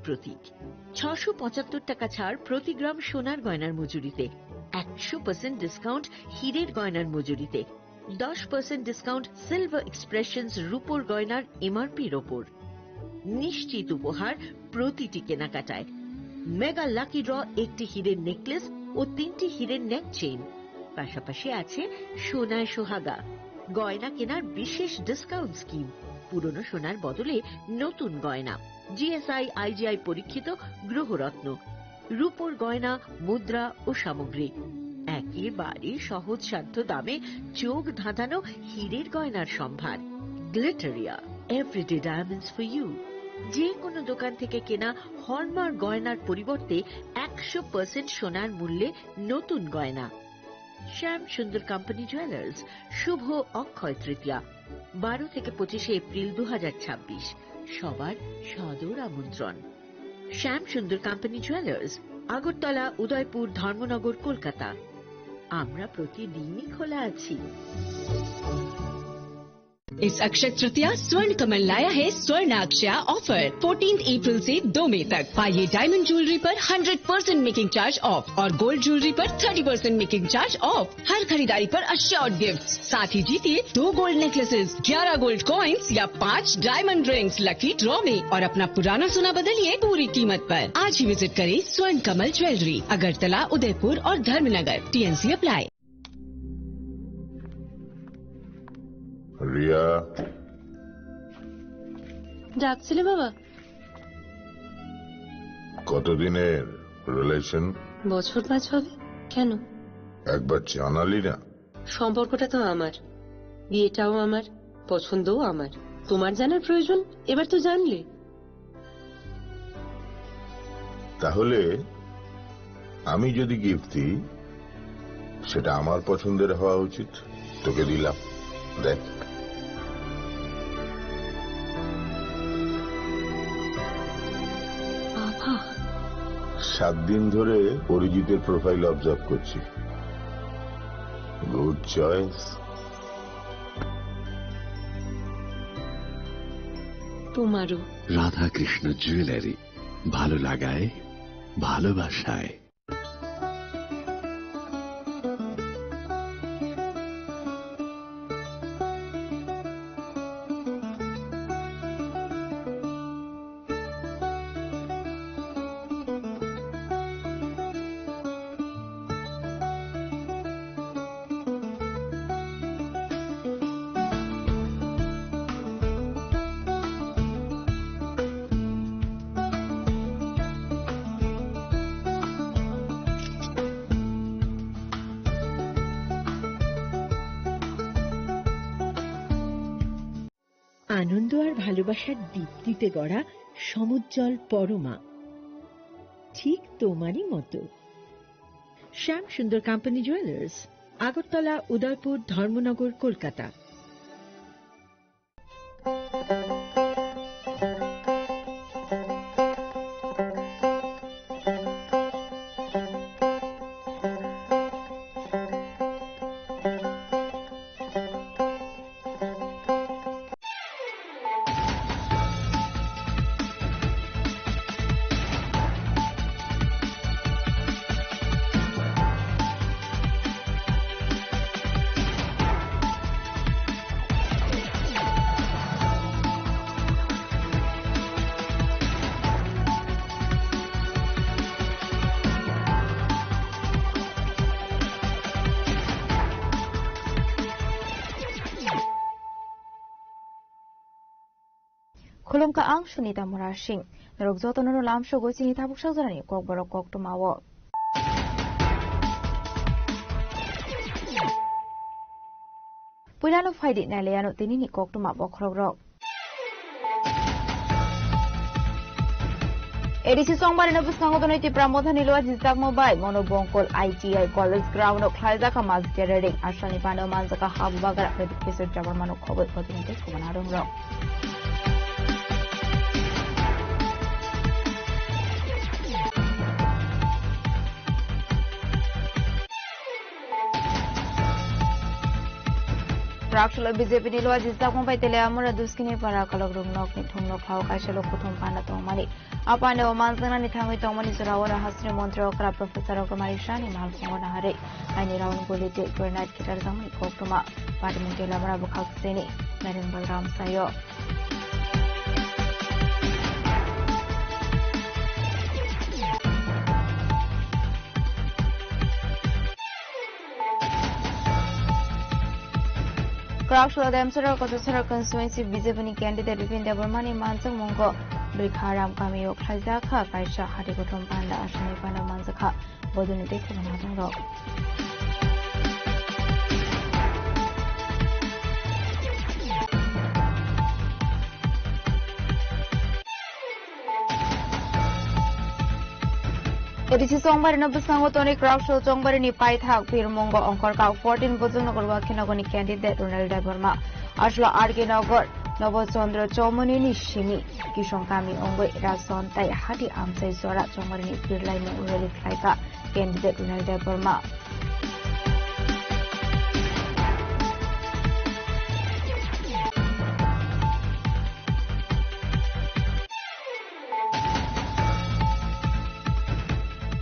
প্রতীক। 675 টাকা ছাড় প্রতি গ্রাম সোনার গয়নার মজুরিতে, 100% ডিসকাউন্ট হীরের গয়নার মজুরিতে, 10% ডিসকাউন্ট সিলভার এক্সপ্রেশনস রূপোর গয়নার এমআরপির ওপর। নিশ্চিত উপহার প্রতিটি কেনাকাটায়। মেগা লাকি ড্র একটি হীরের নেকলেস ও 3টি হীরের নেক চেইন, পাশাপাশি আছে সোনায় সোহাগা। গয়না কেনার বিশেষ ডিসকাউন্ট স্কিম, পুরনো সোনার বদলে নতুন গয়না, জিএসআই আইজিআই পরীক্ষিত গ্রহরত্ন, রূপোর গয়না, মুদ্রা ও সামগ্রী, একেবারে সহজসাধ্য দামে চোখ ধাঁধানো হীরের গয়নার সম্ভার। Glitteria, everyday diamonds for you. যে কোনো দোকান থেকে কেনা হলমার্ক গয়নার পরিবর্তে 100% সোনার মূল্যে নতুন গয়না। শ্যাম সুন্দর কোম্পানি জুয়েলার্স, শুভ অক্ষয় তৃতীয়া, 12 থেকে 25 এপ্রিল 2026। সবার সাদর আমন্ত্রণ। শ্যাম সুন্দর কোম্পানি জুয়েলার্স, আগরতলা, উদয়পুর, ধর্মনগর, কলকাতা। আমরা প্রতিদিনই খোলা আছি। इस अक्षय तृतीया स्वर्ण कमल लाया है स्वर्ण अक्षया ऑफर 14 अप्रैल से 2 मई तक। पाइए डायमंड ज्वेलरी पर 100% मेकिंग चार्ज ऑफ और गोल्ड ज्वेलरी पर 30% मेकिंग चार्ज ऑफ। हर खरीदारी पर अश्योर्ड गिफ्ट, साथ ही जीतिए 2 गोल्ड नेकलेसेस, 11 गोल्ड कॉइन्स या 5 डायमंड रिंग्स लकी ड्रॉ में और अपना पुराना सोना बदलिए पूरी कीमत पर। आज ही विजिट करें स्वर्ण कमल ज्वेलरी, अगरतला, उदयपुर और धर्मनगर। TNC apply. রিয়া, ডাকছিলে বাবা? কতদিনের রিলেশন? বছর 5 হবে। কেন? একবার জানালি না? সম্পর্কটা তো আমার, বিয়েটাও আমার, পছন্দও আমার। তোমার জানার প্রয়োজন এবার তো জানলে। তাহলে আমি যদি গিফট দিই সেটা আমার পছন্দের হওয়া উচিত। তোকে দিলাম, দেখ। বাবা, 7 দিন ধরে অরিজিতের প্রোফাইল অবজার্ভ করছি। Good choice. তোমারও। রাধাকৃষ্ণ জুয়েলারি, ভালো লাগায় ভালোবাসায়। আনন্দ আর ভালোবাসার দীপ্তিতে গড়া সমুজ্জ্বল পরমা, ঠিক তোমারই মতো। শ্যাম সুন্দর company jewellers, Agartala, Udaipur, Dharmanagar, Kolkata. Khulumka ang sunita murashing. Narugzoto no lam shogo si hitabuk shazarani kok borok kok tumawo. Pulano faidi na leano tinini kok tumabo khrogrok. ADC সংবাদে প্রসঙ্গতনৈতি প্রামোধনী লোয়া জিজাক মোবাইল মনোবঙ্কল আইটিআই কলেজ গ্রাউন্ড খাইজাকা মাজগেরেডিং আশানি পানো মানজাকা হাববাগার প্রেডিকেসর জাবার মানো খবর প্রতিনিধি Sumana রংর Krakshula BJP ni luar jizak mumpai tele amura duskini para kalok rumnok ni thumnok hau kaisalo kuthum panda tongmani apane omanzana ni thangi tongmani surawara hasri montre okra professor okramari shani mahal songona hare aini raun bolite grenade kitar zamani koktuma parliament lamara bukhak seni Naren Balram Sayo Krakshula Damsara Kotasara constituency BJP candidate Vipin Devarmani Mansang Mongo Brikharam Kamio Khazaka Kaisha Hadikotom Panda Ashani Panda Manzaka Boduni Dekumanatango Edisi Songbar na Busango Tony Krakshula Songbar ni Paithak Pir Mongo Onkor Ka 14 Bozul Nagor Wakinagoni candidate Ronald Devarma Ashla RK Nagor Novo Chandra Chomoni ni Shimi Kishon Kami Ongwe Rason Tai Hati Amsai Sora Chombar ni Pirlai Mo Ureli Klaika candidate Ronald Devarma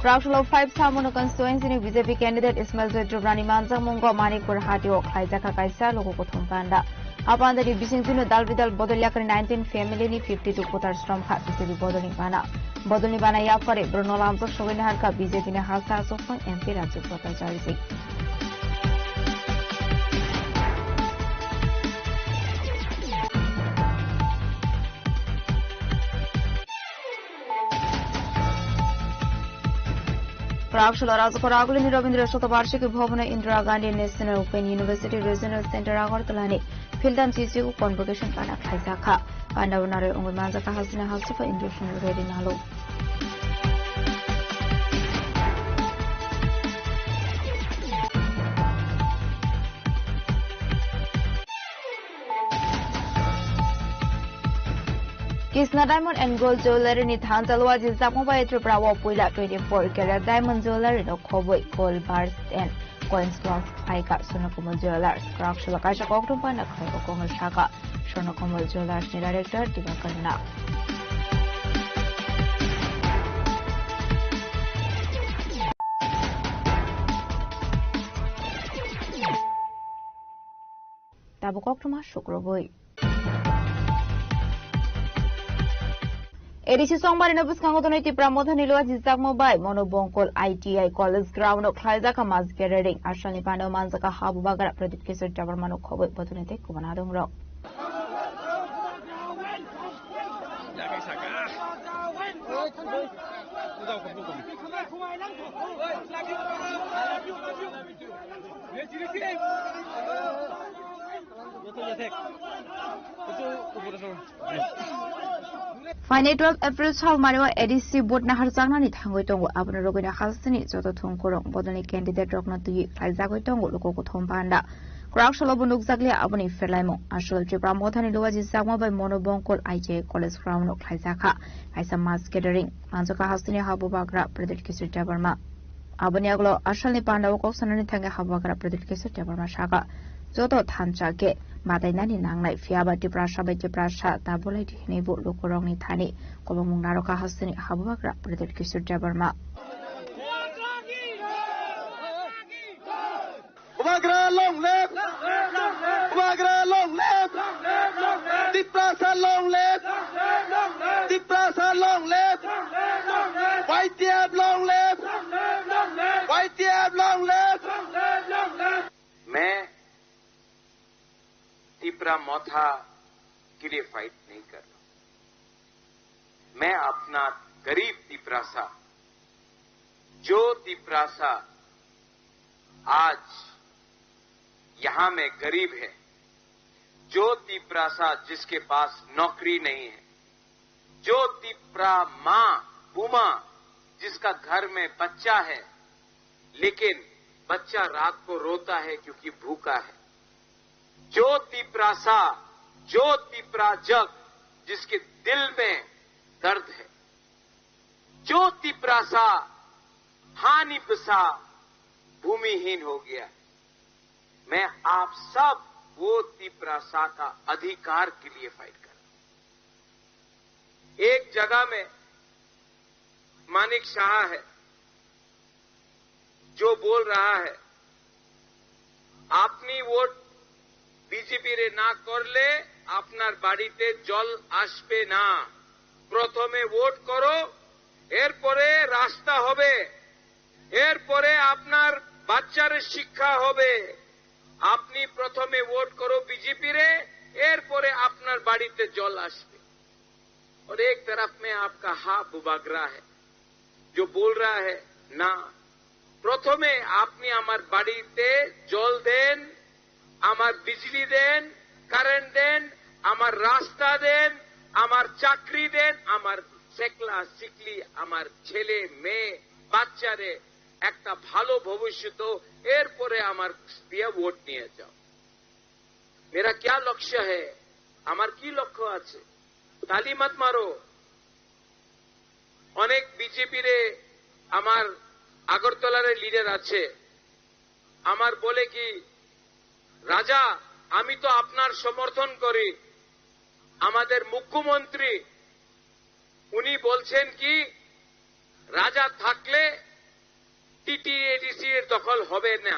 Krakshula 5 Samono constituency ni BJP candidate Ismail Zoidrani Manzang Mongo Manipur Hatio Khaizaka Kaisa Logo Kothum Panda Apanda ni Bisingzino Dalvidal Bodoliakar 19 family ni 52 Kotar Strom Kha BJP Bodoli Bana Yapare Bruno Lamzak Showinhar Ka BJP ne Halsa Sofang MP Raju Protacharisi Krakshula Rajakoraguli ni Rabindra Shatabarshiki Bhavana Indira Gandhi National Open University Regional Center Agartala Fildan CCU Convocation Pana Khaizaka Pandavanare Ungumanzaka Hasina Hasufa Industrial Ready Nalo Kisna Diamond and Gold Jewelry ni Thantalwa Jizak Mobile Tripura Wapuila 24 Carat Diamond Jewelry no Cowboy Gold Bars and Coins Cloth Kaika Sonokomo Jewelers Krakshula Kaisha Koktum Pana Kaiko Kongal Shaka Sonokomo Jewelers ni Director Divakarna Tabu Koktuma Shukroboi Edisi Songbar na Buskango Toniti Pramodha Nilwa Jizak Mobile Monobongkol ITI College Ground of Khaizaka Mas Gathering Ashani Pando Manzaka Habu Bagara Predit Kesar Jabarmano Kobe Botunete Kumanadong Rock Final 12 April Chal Mario Edisi Bot Nahar Zanani Tango Tongo Abuna Rogina Hasani Zoto Tongkorong Bodoni candidate Rogna to you Kaizago Tongo Loco Tompanda Krakshula Bunuk Zaglia Abuni Ferlamo Ashul Jibra Motani Luaji Zagma by Monobongkol IJ College Crown of Kaizaka Kaisa Mass Gathering Manzoka Hasini Habu Bagra Predit Kisur Jabarma Abuniaglo Ashali Panda Sanani Tanga Habagra Predit Kisur Jabarma Shaka Zoto Tanchake Madainani Nangai Fiaba Dibrasha by Dibrasha Tabulate Nebu Lokoroni Tani Kolomung Naroka Hasini Habagra Predit Kisur Jabarma Umagra long left, Umagra long left, Diprasa long left, Diprasa long left, White Tab long left, White Tab long left. मैं तिपरा मौथा के लिए fight नहीं कर रहा, मैं अपना गरीब तिपरासा, जो तिपरासा आज यहां में गरीब है, जो तिपरासा जिसके पास नौकरी नहीं है, जो तिपरा मां बुमा जिसका घर में बच्चा है लेकिन बच्चा रात को रोता है क्योंकि भूखा है, जो तिपरासा, जो तिपरा जग जिसके दिल में दर्द है, जो तिपरासा हानि पिसा भूमिहीन हो गया, मैं आप सब वो तिपरासा का अधिकार के लिए फाइट कर रहा हूं। एक जगह में मानिक शाह है जो बोल रहा है, आपनी वोट बीजेपी रे ना करले आपनार बाड़ीते जल आसबे ना, प्रथमे वोट करो, एरपरे रास्ता होबे, एरपरे आपनार बाच्चारे शिक्षा होबे, आपनी प्रथमे वोट करो बीजेपी रे, एरपरे आपनार बाड़ीते जल आसबे। और एक तरफ में आपका हा बुबागरा है जो बोल रहा है, ना, प्रथमे आपनी आमार बाड़ीते जल देन, आमार बिजली देन, कारेंट देन, आमार रास्ता देन, आमार चाकरी देन, आमार सेकला सिकली आमार छेले मेये बाच्चारे একটা ভালো ভবিষ্যৎ, এরপরে আমার দিয়ে ভোট নিয়ে যাও। मेरा क्या लक्ष्य है, আমার কি লক্ষ্য আছে? তালি মত মারো। অনেক বিজেপি রে আমার আগরতলার লিডার আছে, আমার বলে কি, রাজা আমি তো আপনার সমর্থন করি, আমাদের মুখ্যমন্ত্রী উনি বলছেন কি রাজা থাকলে টিটিএডিসি এর দখল হবে না,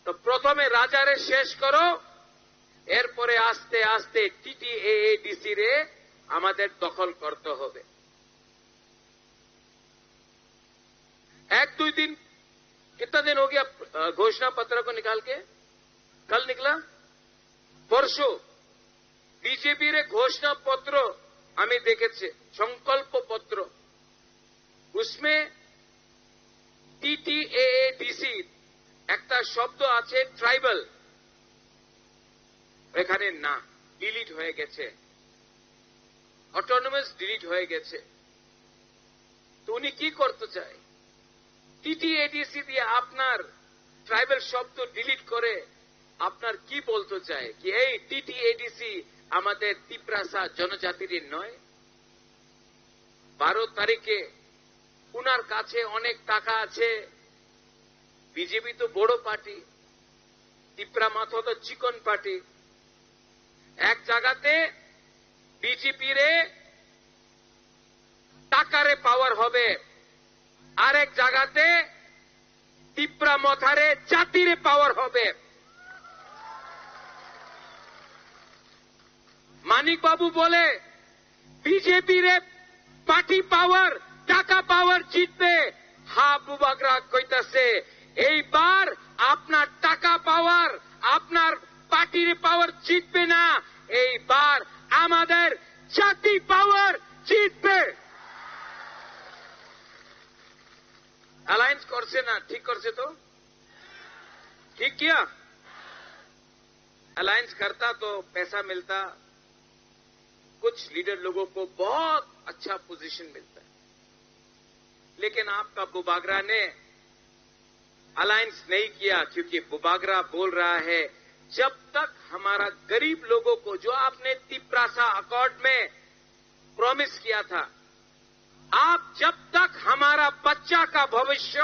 তো প্রথমে রাজারে শেষ করো, এরপরে আস্তে আস্তে টিটিএডিসি রে আমাদের দখল করতে হবে। एक दो दिन, कितना दिन हो गया घोषणा पत्र को निकाल के? कल निकला, परसों बीजेपी रे घोषणा पत्र हमें देखे थे, संकल्प पत्र, उसमें টিটিএডিসি একটা শব্দ আছে ট্রাইবাল, এখানে না, ডিলিট হয়ে গেছে, অটোনমাস ডিলিট হয়ে গেছে। তো উনি কি করতে চায়? টিটিএডিসি দিয়ে আপনার ট্রাইবাল শব্দ ডিলিট করে আপনার কি বলতে চায় কি এই টিটিএডিসি আমাদের তিপ্রাসা জনজাতির নয়? 12 তারিখে উনার কাছে অনেক টাকা আছে, বিজেপি তো বড় পার্টি, তিপ্রা মাথা তো চিকন পার্টি, এক জায়গাতে বিজেপি রে টাকারে পাওয়ার হবে, আরেক জায়গাতে তিপ্রা মাথারে জাতিরে পাওয়ার হবে। মানিক বাবু বলে বিজেপি রে পার্টি পাওয়ার, টাকা পাওয়ার জিতবে। হা বুবাগরা কইতাছে এইবার আপনার টাকা পাওয়ার, আপনার পার্টির পাওয়ার জিতবে না, এইবার আমাদের জাতি পাওয়ার জিতবে। अलायंस करसे ना, ठीक करसे तो ठीक किया, अलायंस करता तो पैसा मिलता, कुछ लीडर लोगों को बहुत अच्छा पोजीशन मिलता है, लेकिन आपका बुबागरा ने अलायंस नहीं किया, क्योंकि बुबागरा बोल रहा है जब तक हमारा गरीब लोगों को, जो आपने तिप्रासा अकॉर्ड में प्रॉमिस किया था, आप जब तक हमारा बच्चा का भविष्य,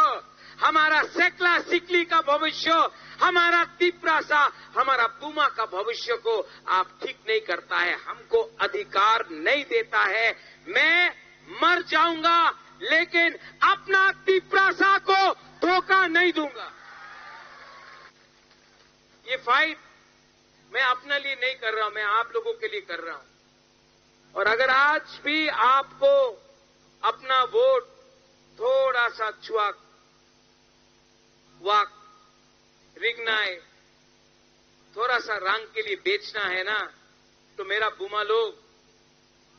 हमारा सेकला सिकली का भविष्य, हमारा तिप्रासा, हमारा पुमा का भविष्य को आप ठीक नहीं करता है, हमको अधिकार नहीं देता है, मैं मर जाऊंगा लेकिन अपना तिप्रासा को धोखा नहीं दूंगा। ये फाइट मैं अपने लिए नहीं कर रहा हूं, मैं आप लोगों के लिए कर रहा हूं। और अगर आज भी आपको अपना वोट थोड़ा सा छुआक वाक रिगनाए, थोड़ा सा रंग के लिए बेचना है ना, तो मेरा बुमा लोग,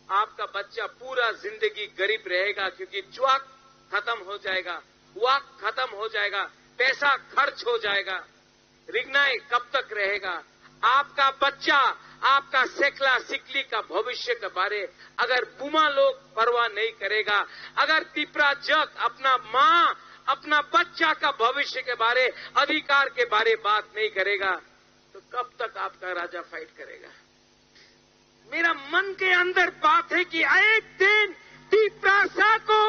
आपका बच्चा पूरा जिंदगी गरीब रहेगा, क्योंकि चुआक खत्म हो जाएगा, वाक खत्म हो जाएगा, पैसा खर्च हो जाएगा, रिगनाए कब तक रहेगा? आपका बच्चा, आपका सेकला सिकली का भविष्य के बारे अगर बुमा लोग परवाह नहीं करेगा, अगर तिप्रा जग अपना मां, अपना बच्चा का भविष्य के बारे, अधिकार के बारे बात नहीं करेगा, तो कब तक आपका राजा फाइट करेगा? मेरा मन के अंदर बात है कि एक दिन तिप्रासा को,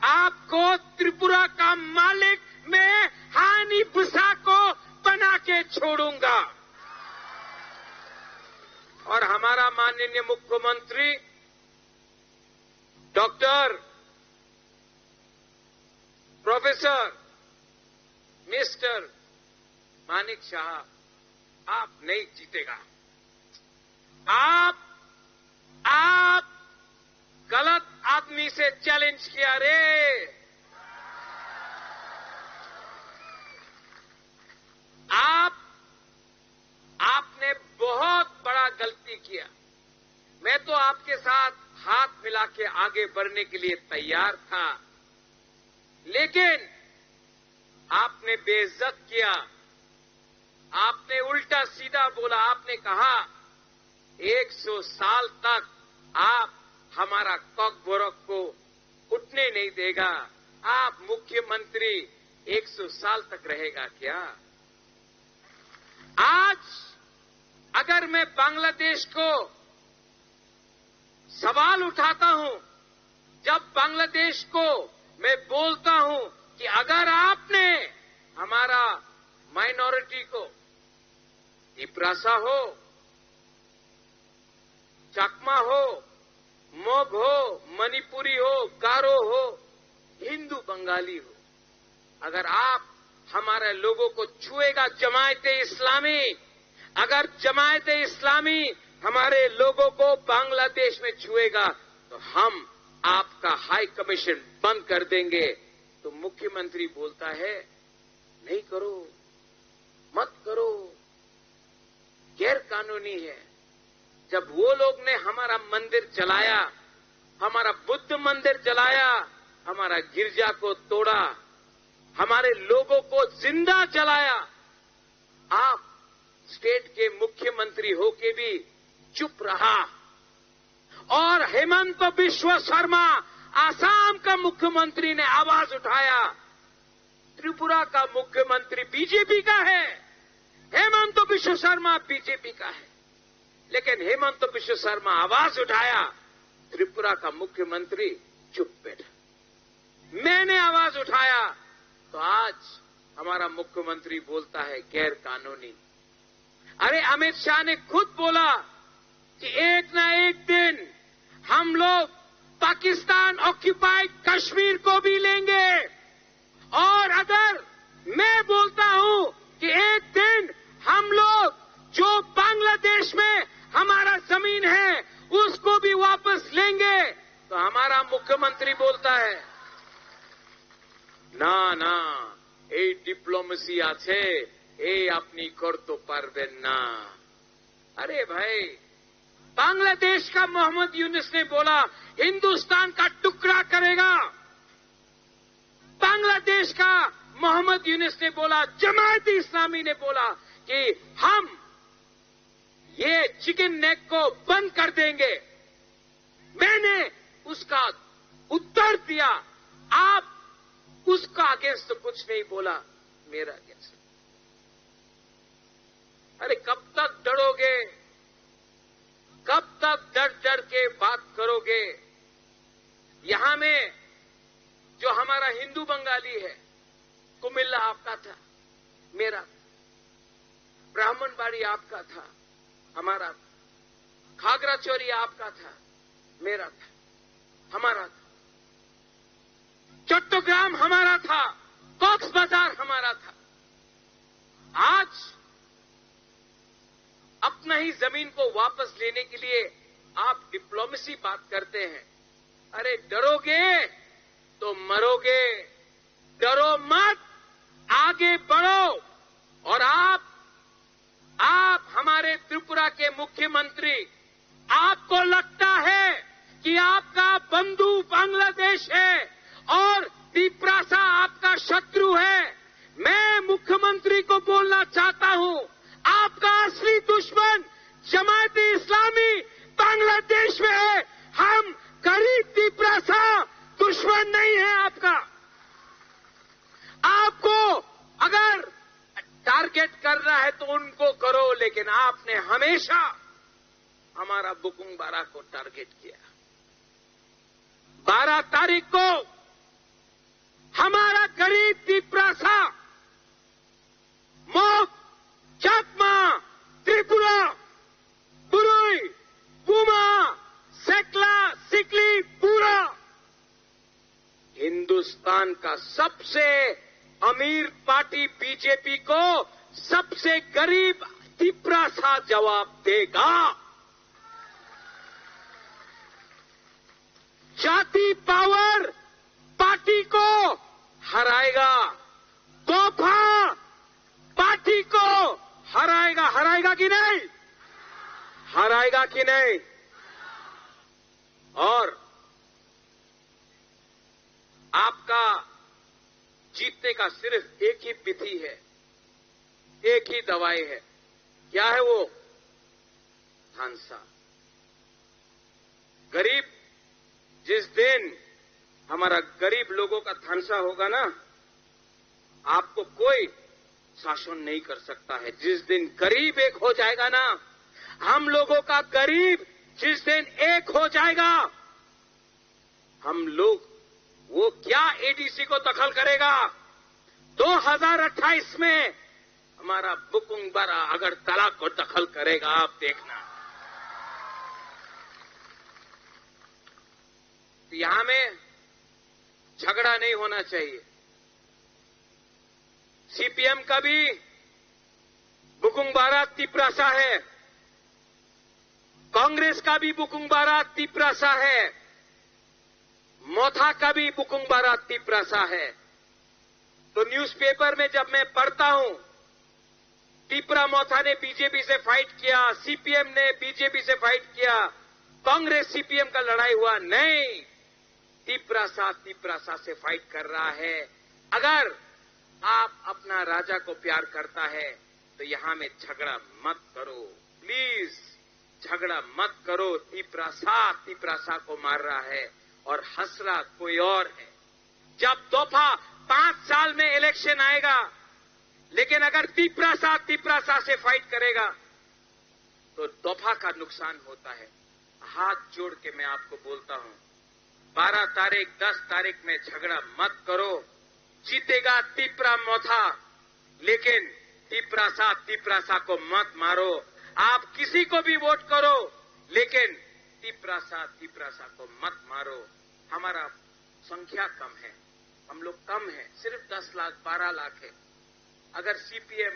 आपको त्रिपुरा का मालिक में हानि भूसा को बना के छोड़ूंगा। और हमारा माननीय मुख्यमंत्री doctor professor mister Manik Shah आप नहीं जीतेगा। आप गलत आदमी से चैलेंज किया रे। आपने बहुत बड़ा गलती किया। मैं तो आपके साथ हाथ मिला के आगे बढ़ने के लिए तैयार था, लेकिन आपने बेइज्जत किया। आपने उल्टा सीधा बोला। आपने कहा 100 साल तक आप हमारा कॉक बोरक को उठने नहीं देगा। आप मुख्यमंत्री 100 साल तक रहेगा क्या? आज अगर मैं बांग्लादेश को सवाल उठाता हूं, जब बांग्लादेश को मैं बोलता हूं कि अगर आपने हमारा माइनॉरिटी को तिप्रासा हो, चकमा हो, मोग हो, मणिपुरी हो, गारो हो, हिंदू बंगाली हो, अगर आप हमारे लोगों को छुएगा जमायते इस्लामी, अगर जमायते इस्लामी हमारे लोगों को बांग्लादेश में छुएगा तो हम आपका हाई कमीशन बंद कर देंगे। तो मुख्यमंत्री बोलता है नहीं करो, मत करो, गैर कानूनी है। जब वो लोग ने हमारा मंदिर जलाया, हमारा बुद्ध मंदिर जलाया, हमारा गिरजा को तोड़ा, हमारे लोगों को जिंदा जलाया, आप स्टेट के मुख्यमंत्री होके भी चुप रहा। और हेमंत बिश्व शर्मा आसाम का मुख्यमंत्री ने आवाज उठाया। त्रिपुरा का मुख्यमंत्री बीजेपी का है, हेमंत बिश्व शर्मा बीजेपी का है, लेकिन हेमंत बिश्व शर्मा आवाज उठाया, त्रिपुरा का मुख्यमंत्री चुप बैठा। मैंने आवाज उठाया तो आज हमारा मुख्यमंत्री बोलता है गैर कानूनी। अरे अमित शाह ने खुद बोला कि एक ना एक दिन हम लोग पाकिस्तान ऑक्यूपाइड कश्मीर को भी लेंगे। और अगर मैं बोलता हूं कि एक दिन हम लोग जो बांग्लादेश में हमारा जमीन है उसको भी वापस लेंगे, तो हमारा मुख्यमंत्री बोलता है না না এই ডিপ্লোমেসি আছে, এই আপনি করতে পারবেন না। अरे भाई, बांग्लादेश का मोहम्मद यूनुस ने बोला हिंदुस्तान का टुकड़ा करेगा। बांग्लादेश का मोहम्मद यूनुस ने बोला, जमात इस्लामी ने बोला कि हम ये चिकन नेक को बंद कर देंगे। मैंने उसका उत्तर दिया, आप उसका अगेंस्ट तो कुछ नहीं बोला, मेरा अगेंस्ट। अरे कब तक डरोगे? कब तक डर डर के बात करोगे? यहां में जो हमारा हिंदू बंगाली है, कुमिल्ला आपका था, मेरा था। ब्राह्मणबाड़ी आपका था, हमारा था। खागरा चोरी आपका था, मेरा था, हमारा था। चट्टग्राम हमारा था, कॉक्स बाजार हमारा था। आज अपना ही जमीन को वापस लेने के लिए आप डिप्लोमेसी बात करते हैं। अरे डरोगे तो मरोगे, डरो मत, आगे बढ़ो। और आप हमारे त्रिपुरा के मुख्यमंत्री, आपको लगता है कि आपका बंधु बांग्लादेश है और तिप्रासा आपका शत्रु है। मैं मुख्यमंत्री को बोलना चाहता हूं, आपका असली दुश्मन जमात इस्लामी बांग्लादेश में है। हम गरीब तिप्रासा दुश्मन नहीं है आपका। आपको अगर टारगेट करना है तो उनको करो, लेकिन आपने हमेशा हमारा बुकुंग बारा को टारगेट किया। 12 तारीख को हमारा गरीब तिप्रासा, मोग, हिंदुस्तान का सबसे अमीर पार्टी बीजेपी को सबसे गरीब तिपरा सा जवाब देगा। जाति पावर पार्टी को हराएगा, तोहफा पार्टी को हराएगा। हराएगा कि नहीं? हराएगा कि नहीं? और आपका जीतने का सिर्फ एक ही विधि है, एक ही दवाई है। क्या है वो? थानसा। गरीब, जिस दिन हमारा गरीब लोगों का थानसा होगा ना, आपको कोई शासन नहीं कर सकता है। जिस दिन गरीब एक हो जाएगा ना, हम लोगों का गरीब जिस दिन एक हो जाएगा, हम लोग, वो क्या एडीसी को दखल करेगा? 2028 में हमारा बुकुंग बारा अगरतला को दखल करेगा, आप देखना। यहां में झगड़ा नहीं होना चाहिए। सीपीएम का भी बुकुंग बारा तिपरासा है, कांग्रेस का भी बुकुंग बारा तिपरासा है, मोथा का भी बुकुंग बारा तिपरासा है। तो न्यूज़पेपर में जब मैं पढ़ता हूं, तिपरा मोथा ने बीजेपी से फाइट किया, सीपीएम ने बीजेपी से फाइट किया, कांग्रेस सीपीएम का लड़ाई हुआ, नहीं, तिपरासा से फाइट कर रहा है। अगर आप अपना राजा को प्यार करता है तो यहां में झगड़ा मत करो, प्लीज झगड़ा मत करो। तिपरासा को मार रहा है और हंस रहा कोई और है। जब दफा 5 साल में इलेक्शन आएगा, लेकिन अगर तिपरासा से फाइट करेगा तो दफा का नुकसान होता है। हाथ जोड़ के मैं आपको बोलता हूं, 12 तारीख 10 तारीख में झगड़ा मत करो। जीतेगा तिपरा मोथा, लेकिन तिपरासा को मत मारो। आप किसी को भी वोट करो, लेकिन तिपरासा को मत मारो। हमारा संख्या कम है, हम लोग कम है, सिर्फ 10 लाख 12 लाख है। अगर सीपीएम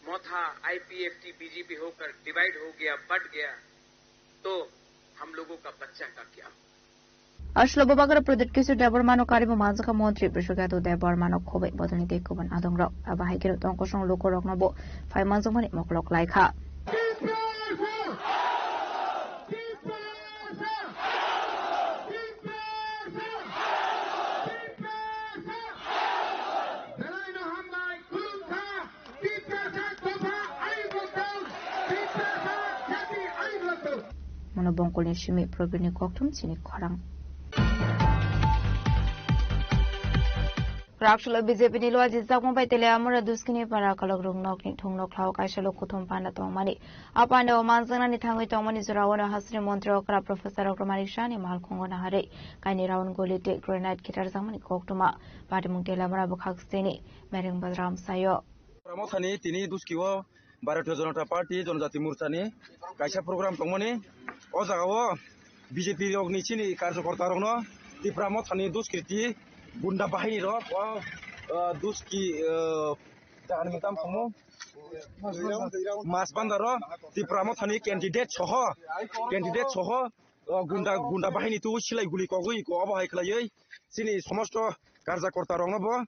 मोथा आईपीएफटी बीजेपी होकर डिवाइड हो गया, बट गया, तो हम लोगों का बच्चा का क्या? Ashlobabagar Pradit Kisu Debormano Karibu Mazaka Montri, Prishugato Debormano Kobe, Botanite Kuban Adongra, Abahikiro Tonkosong Loco Rognabo, 5 months of money, Moklok like her. Monobonkolin Shimi, Probini Koktum, Cynic Korang. Rakshalo BJP Nilo Ajizak Mumbai Teleamura Duskini Parakalog Rungnoki Tungno Cloud Kaishalo Kutum Panda Tomani. Upon the Omanzana Nitangi Tomani Zurawana Hasri Montreokra Professor Okromani Shani Malkongona Hare, Kaini Round Golite, Granite Kitar Zamani Koktuma, Patimun Telamara Bukhakstini, Mering Badram Sayo. Ramosani, Tini Duskiwo, Barato Zonata Party, Zonati Murtani, Kaisha program Tomoni, Ozawa, BJP Ognichini, Karzo Kortarono, the Pramotani Duskiti. Bunda Bahini Rock, Duski Tanamitam Pomo Mas Bandaro, the Pramotani candidate Soho, Gunda Bahini to Chile Gulikogui, Goba Clay, Sini Somosto, Garza Cortaronabo,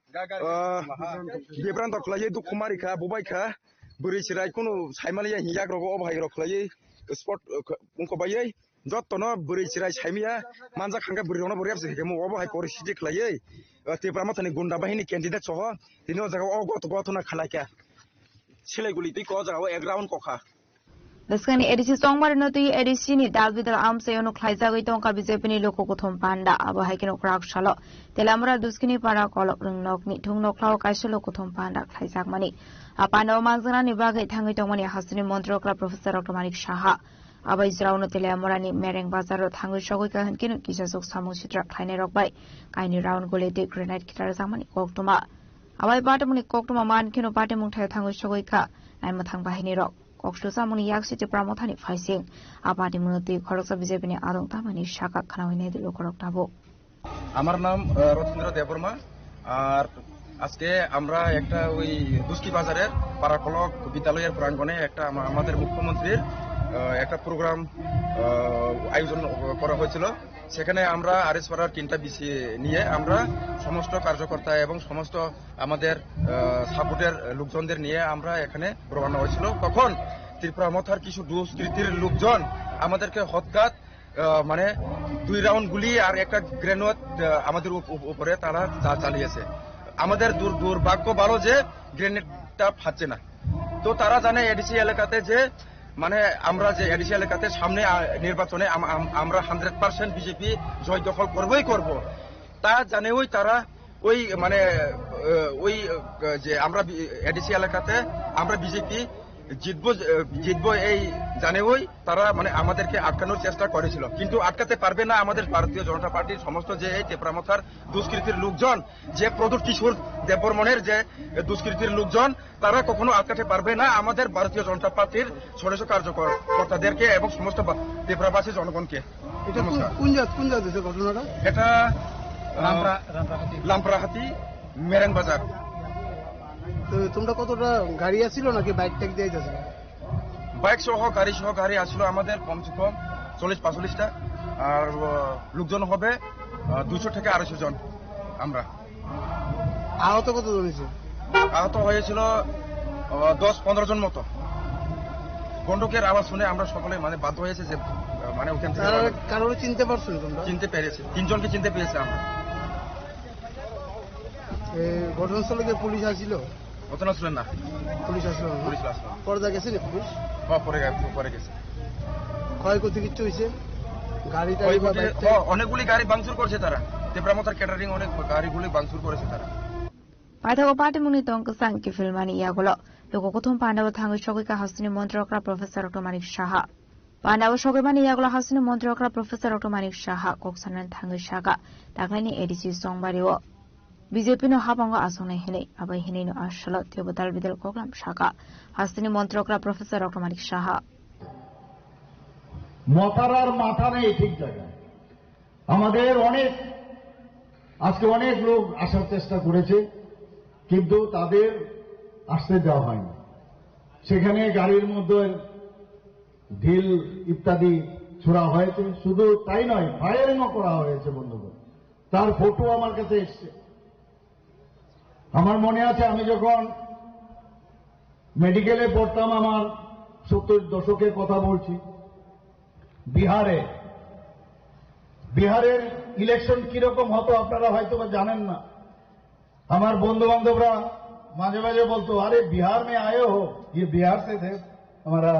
Debrando Clay, Dukumarika, Bubaika, Burichi Raikuno, Himalaya, Yagro, Oba Clay, Sport Unkobaye. Dottono Burichirai Hamia, Manza Hanga Burino Burias, Hemo, Hikorishi Clay, Tepramotani Gunda Bahini candidate Soho, he knows all go to Gotona Kalaka. Chile Gulitico, our ground coca. The scanny edisi song Marinoti edisini, Dalvida Amseono Klaiza, Tonka Bizepini Locotom Panda, Abahakino Crack Shalo, Telamra Duskini Paracolo, Nokni, Tungno Cloud Kaishalocotom Panda, Klaizak Money. Apano Manzana Nibaga Tangitomani Hasini Montroka, Professor Otomanik Shaha. Aba Israuno Telamorani, Mereng Bazaro, Tango Shoka, and Kino Kisasok Samusitra, Kaine Rock by Kaini Round Golete, Granite Kitar Zamani, Koktuma. Aba Batamuni Koktuma Man, Kino Batamung Tango Shoka, and Matang Bahini Rock. Kokshu Samuni Yak City Pramotani Fising, Abadimuti, Korosa Vizepini Adon Tamani, Shaka Kanawine, the local Tabo. আমার নাম রথীন্দ্র দেববর্মা। আর আজকে আমরা একটা ওই দুস্কি বাজারের পাড়াকলক বিদ্যালয়ের প্রাঙ্গণে একটা আমাদের মুখ্যমন্ত্রীর একটা প্রোগ্রাম আয়োজন করা হয়েছিল। সেখানে আমরা আরএস পাড়ার 3টা বিসি নিয়ে আমরা সমস্ত কার্যকর্তা এবং সমস্ত আমাদের সাপোর্টের লোকজনদের নিয়ে আমরা এখানে রওনা হয়েছিল। তখন ত্রিপুরা মথার কিছু দুষ্কৃতীর লোকজন আমাদেরকে হৎকাত মানে 2 রাউন্ড গুলি আর একটা গ্রেনেড আমাদের উপরে তারা চালিয়েছে। আমাদের দুর্ভাগ্য ভালো যে গ্রেনেডটা ফাটছে না। তো তারা জানে এডিসি এলাকাতে যে মানে আমরা যে এডিসি এলাকাতে সামনে নির্বাচনে আমরা 100% বিজেপি জয় দখল করব। তা জানে ওই তারা ওই মানে ওই যে আমরা এডিসি এলাকাতে আমরা বিজেপি জিতবো এই জানে ওই তারা মানে আমাদেরকে আটকানোর চেষ্টা করেছিল, কিন্তু আটকাতে পারবে না আমাদের ভারতীয় জনতা পার্টির সমস্ত যে এই ত্রিপুরামথার দুষ্কৃতির লোকজন, যে প্রদূত কিশোর দেববর্মনের যে দুষ্কৃতির লোকজন, তারা কখনো আটকাতে পারবে না আমাদের ভারতীয় জনতা পার্টির ষোড়শ কার্যকর্তাদেরকে এবং সমস্ত ত্রিপুরাবাসী জনগণকে। কোন জায়গা ঘটনাটা? এটা লাম্পরাহাতি মেরেন বাজার। তোমরা কতটা গাড়ি আসছিল নাকি বাইক ট্যাক দিয়ে যাচ্ছিল? বাইক সহ গাড়ি আসলো আমাদের কমসে কম 40-45টা, আর লোকজন হবে 200 থেকে 250 জন। আমরা আহত কতজন হয়েছে? আহত হয়েছিল 10-15 জন মতো। গন্ডকের আওয়াজ শুনে আমরা সকলে মানে বাধ্য হয়েছে যে মানে ওখান থেকে কারোর চিনতে পারছো তোমরা? চিনতে পেরেছি, 3 জনকে চিনতে পেরেছি আমরা। ঘটনাস্থলে যে পুলিশ আসছিল? ঘটনাস্থলে না, পুলিশ আসলো না। পুলিশ আসলো পর্দা গেছে না পুলিশ? পরে গেছে। ক্ষয়ক্ষতি কিচ্ছু হয়েছে? গাড়িটা অনেকগুলি গাড়ি ভাঙচুর করছে তারা। ত্রিপুরামথার ক্যাটারিং অনেক গাড়িগুলি ভাঙচুর করেছে তারা। পাইথাগো পার্টি মুনি তঙ্ক সাংকি ফিল্মানি ইয়াগুলো লোক কথম পান্ডাব থাঙ্গি সগিকা হাসিনী মন্ত্রকরা প্রফেসর ডক্টর মানিক সাহা পান্ডাব সগিমানি ইয়াগুলো হাসিনী মন্ত্রকরা professor doctor Manik Saha koksanan থাঙ্গি সাগা দাগলানি এডিসি সংবারিও বিজেপি নো হাবাঙ্গ আসনে হেনে আবাই হেনে নো আসল তেবতাল বিদল কোগ্রাম সাগা হাসিনী মন্ত্রকরা প্রফেসর ডক্টর মানিক সাহা মথার আর মাথা নেই ঠিক জায়গায়। আমাদের আজকে অনেক লোক আসার চেষ্টা করেছে, কিন্তু তাদের আসতে দেওয়া হয়নি। সেখানে গাড়ির মধ্যে ঢিল ইত্যাদি ছোড়া হয়েছে। শুধু তাই নয়, ফায়ারিংও করা হয়েছে বন্ধুগণ। তার ফটো আমার কাছে এসছে। আমার মনে আছে আমি যখন মেডিকেলে পড়তাম, আমার 70 দশকের কথা বলছি, বিহারের ইলেকশন কিরকম হতো আপনারা হয়তো বা জানেন না। আমার বন্ধু बांधवरा माझे माझे बोलते अरे बिहार में आए हो, ये बिहार से थे हमारा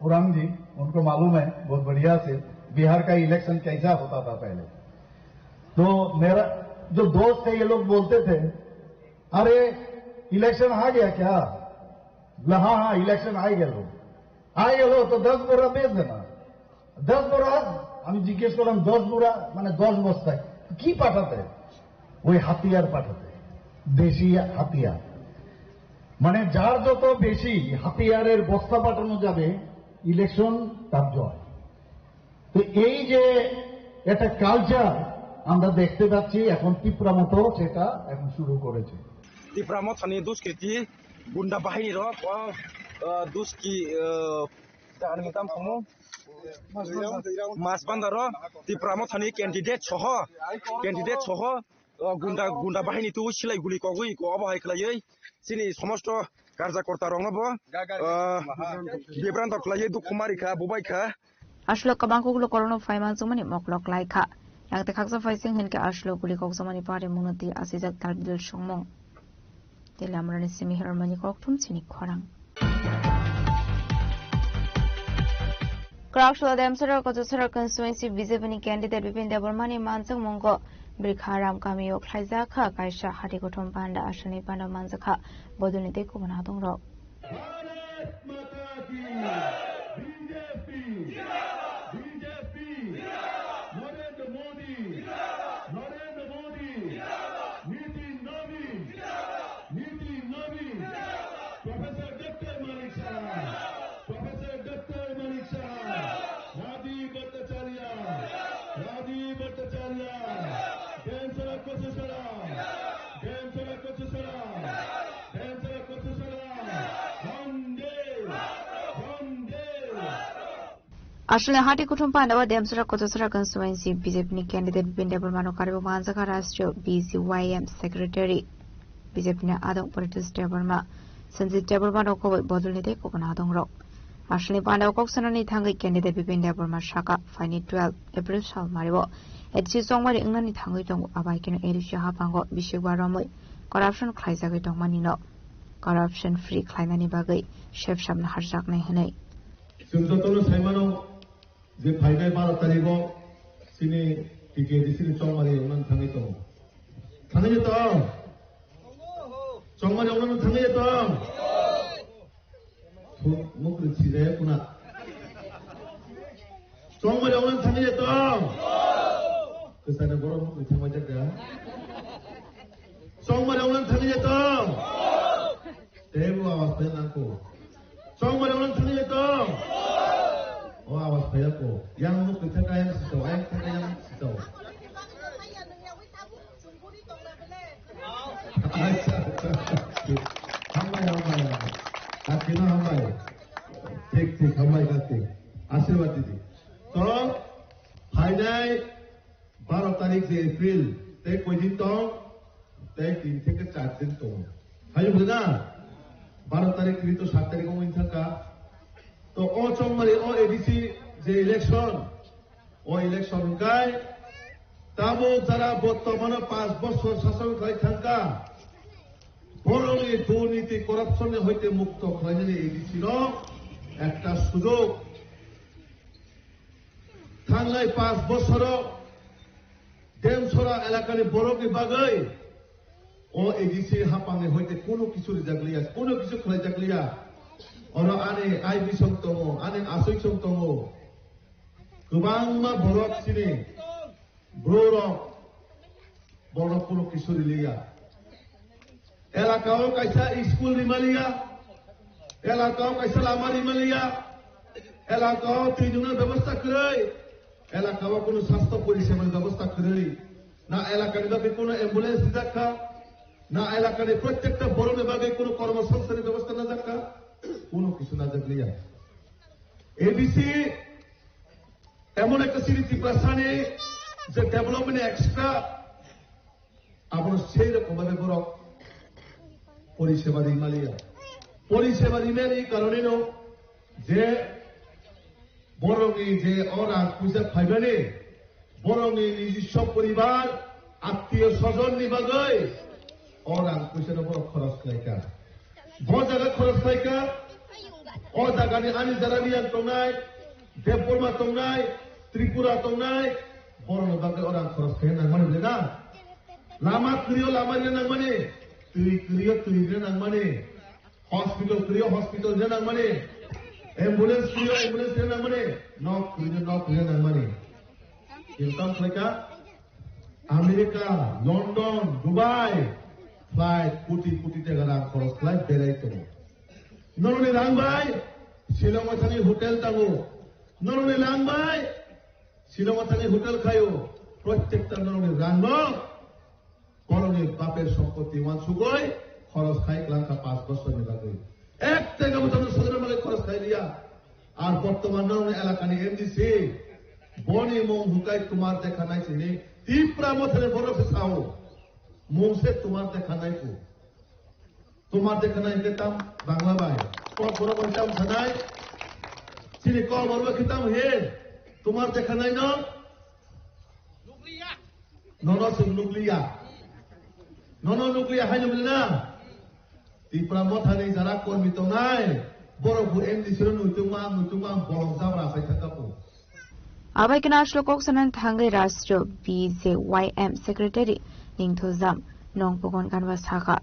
उरांग जी, उनको मालूम है बहुत बढ़िया से बिहार का इलेक्शन कैसा होता था पहले। तो मेरा जो दोस्त थे ये लोग बोलते थे अरे इलेक्शन आ गया क्या? हाँ इलेक्शन आ गए तो 10 बोरा बेच देना। 10 बोरा আমি জিজ্ঞেস করলাম 10 बोरा মানে 10 বস্তায় কি পাঠাতে? ওই হাতিয়ার পাঠাতে, দেশি হাতিয়ার। মানে যার যত বেশি হাতিয়ারের বস্তা পাঠানো যাবে ইলেকশন তার জয়। তো এই যে একটা কালচার আমরা দেখতে পাচ্ছি এখন ত্রিপুরামথ সেটা এখন শুরু করেছে। ত্রিপুরামথানি দুষ্কৃতি গুন্ডা বাহিনীর দুষ্কি মাছ বান্ধার ত্রিপুরামথানি ক্যান্ডিডেট সহ গুন্ডা বাহিনী তো সিলাই গুলি কগুই অবহাই খালাই চিনি সমস্ত কার্যকর্তা রঙব বিভ্রান্ত খালাই দুঃখমারিখা বুবাইখা আসলো কাবাঙ্কুগুলো করোনা ফাইমান জমানি মকলক লাইখা একতে খাকসা ফাইসিং হেনকে আসলো গুলি কক জমানি পারে মুনতি আসিজাক তালবিদুল সংমং তেলে আমরা নিসিমি হারমানি ককথুম চিনি খরাং ক্রাউশলা দেমসরা কজসরা কনস্টিটুয়েন্সি বিজেপি ক্যান্ডিডেট বিপিন দেববর্মানি মানসং মঙ্গ ব্রিখারাম কামিও খাইজাখা কাইসা হাটি গঠন পান্ডা আসনি পান্ডা মানজাখা বদলনিতে কুবনা দংরক আসলে হাটি কুটুম পান্ডাবা দেমসরা কতসরা কনস্টিটুয়েন্সি বিজেপি নি ক্যান্ডিডেট বিপিন দেববর্মা কারিব মানজাকা রাষ্ট্রীয় BCYM সেক্রেটারি বিজেপি নি আদং পলিটিক্স দেববর্মা সঞ্জিত দেববর্মা খবর বদল নিতে কোকনা আদং রক আসলে পান্ডাবা কক্সনানি থাঙ্গি ক্যান্ডিডেট বিপিন দেববর্মা শাখা ফাইনি 12 এপ্রিল সাল মারিব এডসি সংমারি ইংনানি থাঙ্গি দং আবাই কেন এরিসি হাপাঙ্গ বিশেগবারমই করাপশন খাইজাগै दंमानिनो करप्शन फ्री खालायनायनि बागै शेफ सामना हारजागनाय होनाय जों जतनो साइमानो जे फाइनाय 12 तारिखआव सिनि टिकेडिसिनि चंमारि उनान थाङै दं थाङै दं चंमारि उनान थाङै दं मुख्रि छिरे कुना चंमारि उनान थाङै दं गोसाने बर' मुख्रि थांबाय जागा 정마령은 당리했다. 대부 아와스 배양고. 정마령은 당리했다. 아와스 배양고. 양목 그때까지 했어. 아이 그때까지 했어. 한마디. 아끼는 한마디. 틱틱 한마디 같이. 아시르바디지. 또 파이나이 12 तारीख से अप्रैल तक कोई दिन तो तय 3 থেকে 4 दिन तो हाय बुझना 12 तारीख की तो 7 तारीख को इंथा का तो ओ चोमरी ओ एडीसी जे इलेक्शन गाय ताबो जरा বর্তমানে 5 বছর শাসন করে থাকা বরং এই দুর্নীতি করাপশন হইতে মুক্ত হয়নি এডিসি র একটা সুযোগ থাংলাই 5 বছর দেমছড়া এলাকার বড়কে বাগাই ও এডিসি হাপাঙে হইতে কোনো কিছু জাগলিয়া কোনো কিছু খলাই জাগলিয়া অর আনে আই বিসং দङ আনে আসই সং দङ गोबां मा बरक सिनि ब्ररक बरक কোনো কিছু লিয়া এলাকাও কাইসা স্কুল রিমালিয়া এলাকাও কাইসা লামা রিমালিয়া এলাকাও তিনজনের ব্যবস্থা করে এলাকাও কোনো স্বাস্থ্য পরিষেবার ব্যবস্থা করে না এলাকার ভাবে কোনো অ্যাম্বুলেন্স দেখা না এলাকার প্রত্যেকটা বড় বিভাগে কোনো কর্মসংস্থানের ব্যবস্থা না দেখা কোনো কিছু না দেখলিয়া এবিসি এমন একটা সিরিজ ত্রিপুরাসানে যে ডেভেলপমেন্ট এক্সট্রা আপনার সেই রকম ভাবে বড় পরিষেবা রিমালিয়া এই কারণে যে বরংই যে ওরা পূজা ফাইবানে বরংই নিজস্ব পরিবার আত্মীয় স্বজন নিবাগৈ ওরা পয়সার বড় খরচ খাইকা বজারে খরচ খাইকা ও জায়গানি আনি যারা নিয়ান দंनाय দেববর্মা দंनाय ত্রিপুরা দंनाय বড় বাগে ওরা খরচ খাই না মানে না লামা ক্রিয় লামা না মানে তুই ক্রিয় না মানে হসপিটাল ক্রিয় হসপিটাল না মানে एम्बुलेंस क्रियो एम्बुलेंस ना माने नॉक क्रियो ना माने इनकम लेका अमेरिका लंडन दुबई फ्लाइट कोटी टाका रां खरच फ्लाइट बेराय तो नरने लांबाय शिलंआव थांनि होटेल दाङो नरने लांबाय शिलंआव थांनि होटेल खायो प्रत्येकटा नरने रांनो बरंनि बापेर सम्पत्ति वानसुगय खरच खाय लांका 5 বছরनि बागै एक टाका बचन सदर मागे खरच खाय लिया और बर्तमान नरने एलाकानि एमडीसी बनी मुं हुकाय तुम्हार देखा नाय सिनि तीप्रा मथरे बरफ साओ मुं से तुम्हार देखा नाय को तुम्हार देखा नाय केताम बांग्ला बाय को बरफ केताम थानाय सिनि को बरफ केताम हे तुम्हार देखा नाय न नुक्लिया नुक्लिया हाय नमलिना तीप्रा मथानि जारा कर्मी दंनाय बरफु एमडीसी रो नुइतुमा बरफ जाब्रा साय थाकापो आबाइकना श्लोकक सनन थांगै राष्ट्र BJYM सेक्रेटरी निंगथोजाम नोंगपोगन कानवा साखा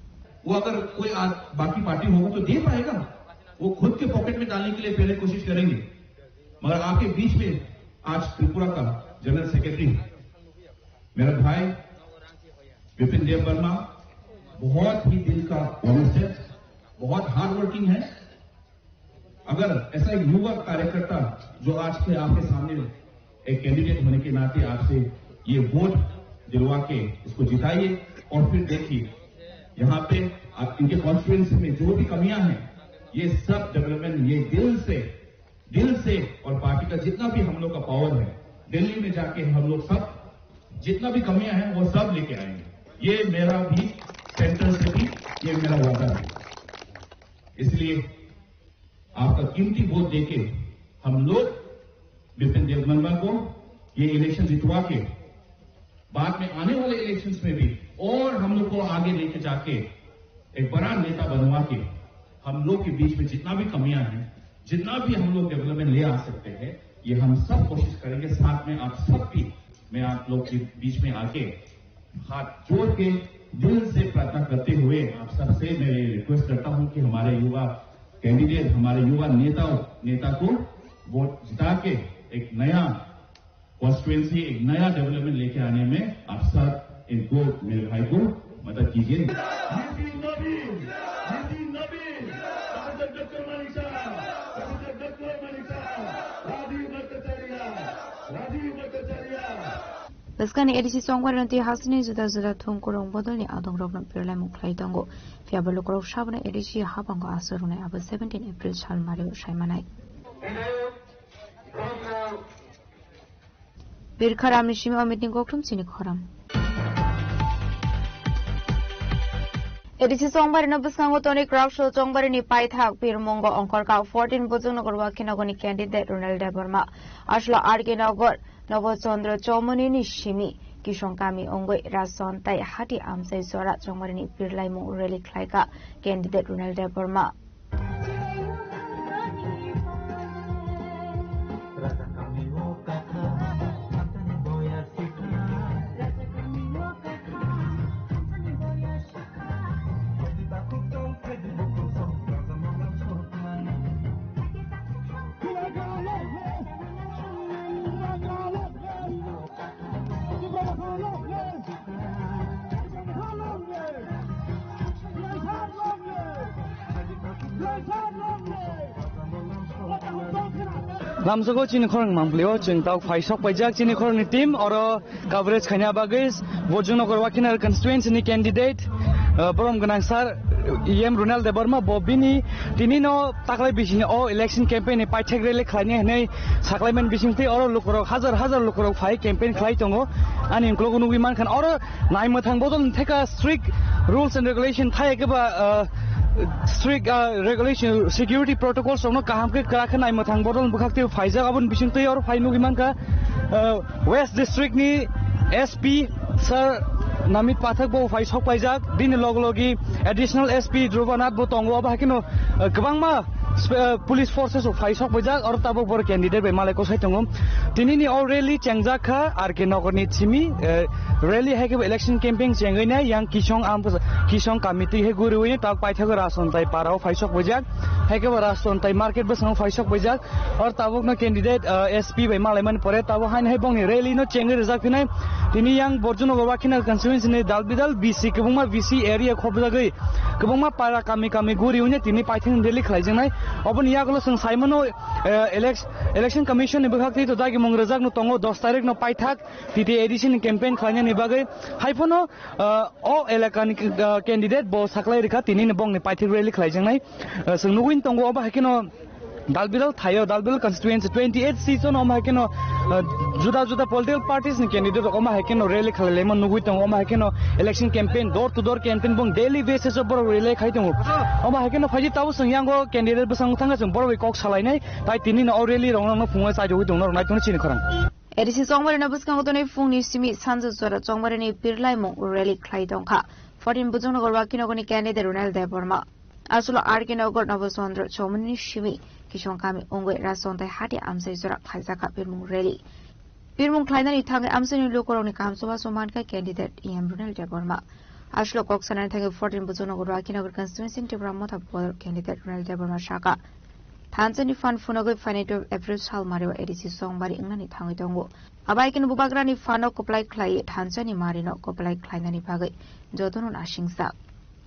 वो अगर कोई आज बाकी पार्टी होगा तो दे पाएगा वो खुद के पॉकेट में डालने के लिए पहले कोशिश करेंगे मगर आपके बीच में आज त्रिपुरा का जनरल सेक्रेटरी मेरा भाई विपिन देबबर्मा बहुत ही दिल का ऑनेस्ट है बहुत हार्ड वर्किंग है अगर ऐसा एक युवा कार्यकर्ता जो आज के आपके सामने एक कैंडिडेट होने के नाते आपसे ये वोट दिलवा के इसको जिताइए और फिर देखिए यहाँ पे आप इनके कॉन्स्टिट्यूएंसी में जो भी कमियां हैं ये सब डेवलपमेंट ये दिल से दिल से और पार्टी का जितना भी हम लोग का पावर है दिल्ली में जाके हम लोग सब जितना भी कमियां हैं वो सब लेके आएंगे। ये मेरा भी सेंटर से भी ये मेरा वादा है। इसलिए आपका कीमती वोट देके हम लोग विपिन देववर्मा को ये इलेक्शन जितवा के बाद में आने वाले इलेक्शंस में भी और हम लोग को आगे लेके जाके एक बड़ा नेता बनवा के हम लोग के बीच में जितना भी कमियां हैं जितना भी हम लोग डेवलपमेंट ले आ सकते हैं ये हम सब कोशिश करेंगे। साथ में आप सब भी मैं आप लोग के बीच में आके हाथ जोड़ के दिल से प्रार्थना करते हुए आप सबसे मैं रिक्वेस्ट करता हूं कि हमारे युवा कैंडिडेट हमारे युवा नेता को वोट जिता के एक नया कॉन्स्टिट्यूएंसी एक नया डेवलपमेंट लेके आने में आप सब इनको मेरे भाई को मदद कीजिए। Baskani edisi songwar nanti hasni juda thung kurong bodolni adong rokna pirlai muklai tongo fiabalo korok shabna edisi habango asurune abo 17 April chal mario shaimanai bir kharam nishimi omitning kokrum chini khoram edisi songbar no baskango toni crowd show songbar ni paithak birmongo onkor ka 14 bojongnogur wakinogoni candidate Ronald Deborma ashlo RK Nogor Nabachandra Chaumoni Simi কিশংকামি অঙ্গই রাজসন্তাই হাটি আমসাই সরা চৌমনি পিরলাই মু rally খাইকা candidate Ronald Debbarma Lamsago chini khorang mampleo chung tau phaisok paijak chini khorang ni team oro coverage khania bagis Bojongnogur wakinar constituency ni candidate borom ganang sar EM Ronald Deborma bobini tinino taklai bising o election campaign ni paithak rele khlani nei saklaimen bisingti oro lukorok hazar lukorok phai campaign khlai tongo ani inklo gunu wiman khan oro naima thang bodol theka strict rules and regulation thai keba strict regulation security protocols ono kaham ke karakhana naima thang bodol bukhakti phaijak abun bisingti oro phainu wiman ka west district ni SP sir Namit Pathak bo phaisok paijak din loglogi additional SP Druvanath bo tongwa ba kino kwbangma police forces of phaisok paijak or tabo bor candidate be malai ko sai tongom tinini already chengjak kha RK Nogor ni chimi rally hai ke election campaign chengai na yang kisong committee he guru ni tak paithak rason tai parao phaisok paijak hai ke rason tai market bo sang phaisok paijak or tabok na candidate SP be malai man pore tabo hain hai bong ni rally no chengai rijak pinai tini yang Bojongnogur wakina constituency ni dalbidal BC kebungma BC area khobjagai kebungma para kami guri une tini paithing rally khlaijangai obon yagolo sung saimono election commission ni bukhakti to dagi mongrajak no tongo 10 tarik no paithak titi edition campaign khlanya ni bagai haipono o elakani candidate bo saklai rikha tini ni bong ni paithik rally khlaijangai sung nuguin tongo oba hakino Dalbidal Thayo Dalbidal constituency 28 seats on Oma Hakino Juda political parties ni candidate Oma Hakino rally khalemon nugui tong Oma Hakino election campaign door to door campaign bong daily basis of bor rally khaitung Oma Hakino phaji taw sangyango candidate basang thanga sung bor kok salai nai tai tini no rally rong no funga sa jogi tong nai tong chini khorang edisi songmari na buskango toni fungni simi sanju sora songmari ni pirlai mong rally khlaidong kha 14 Bojongnogur wakinogoni candidate Ronald Deborma aslo RK Nogor Nobochandra Chomoni Shimi Kishongkami Ongwe Rasontai Hati Amsai Zora Khaizaka Pirmung Rally Pirmung Klainani Thang Amsani Lukoroni Kamsoba Somanka candidate EM Ronald Deborma aslo Koksanan Thang 14 Bojongnogur wakinogor constituency Tibramota Bor candidate Ronald Deborma Shaka Tanzani Fan Funogo Fanito April Sal Mario edisi songbari ingani thangi tongo abaikin bubagrani fano koplai khlai Tanzani Marino koplai klainani bagai jodonon ashingsa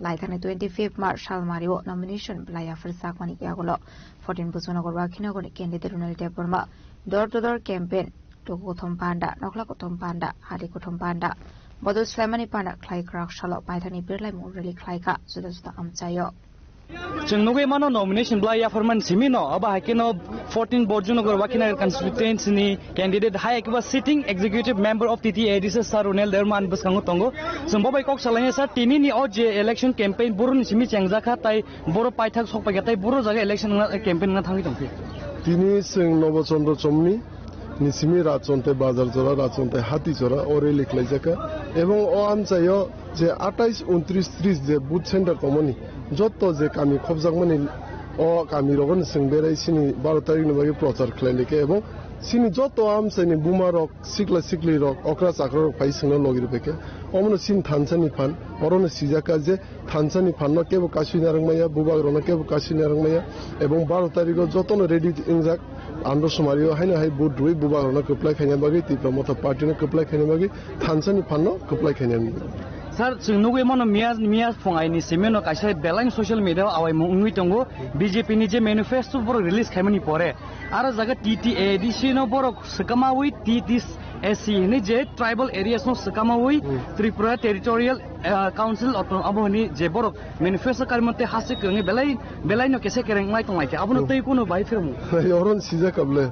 Laithane 25 March Sal Mario nomination Blaya Firsakwani Yagolo 14 Bojongnogur wakinogor candidate Ronald Deborma door to door campaign Tokothom Panda Nokla Kothom Panda Hadi Kothom Panda Bodol Slemani Panda Klai Krak Shalo Paithani Birlai Mo Rally Klaika Juda Amchayo Chungnoge mano nomination bla ya forman simino aba hakino 14 Borjunogor Wakina constituency ni candidate hai ekba sitting executive member of TTADC Sir Runel Derman Buskango Tongo Sumbobai Kok Salanya Sir Tini ni oje election campaign burun simi chengzaka tai boro paithak sokpagetai boro jaga election campaign na thangi tongki Tini sing Novochandra Chomni Nisimi Rachonte Bazar Jora Rachonte Hati Jora ore liklaijaka এবং ও আমচাইও যে 28 29 30 যে booth centre কমনি যত যে কামি খবজাকমানি ও কামি রগন সিংবেরাই সিনি 12 তারিখ নবাগে প্রচার খাইলিকে এবং সিনি যত আমচাইনি বুমারক সিকলা সিকলি রক অকরা চাকর পাই সিংনো লগির বেকে অমন সিন থানসানি ফান অরন সিজাকা যে থানসানি ফান কেব কাশি নারংমায়া বুবাগরন কেব কাশি নারংমায়া এবং 12 তারিখ যতন ready ইংজাক Andro Somario, Hina Hai Budui, Bubarona, Kuplai Kenyabagi, Promoter Party, Kuplai Kenyabagi, Tansani Pano, Kuplai Kenyan. Sir, Nugue Mono Mias Fongaini Semeno, I said Belang social media, our Mungitongo, BJP Nije manifesto for release Kamani Pore, Arazaga TTA, Dishino Borok, Sakamawi, TTS. SC Nije tribal areas no Sakamawi, Tripura Territorial Council or Aboni Jeborok, Manifesto Karmate Hasik, Belay no Kesekering like Abuno Taikuno by film. Yoron Sizakable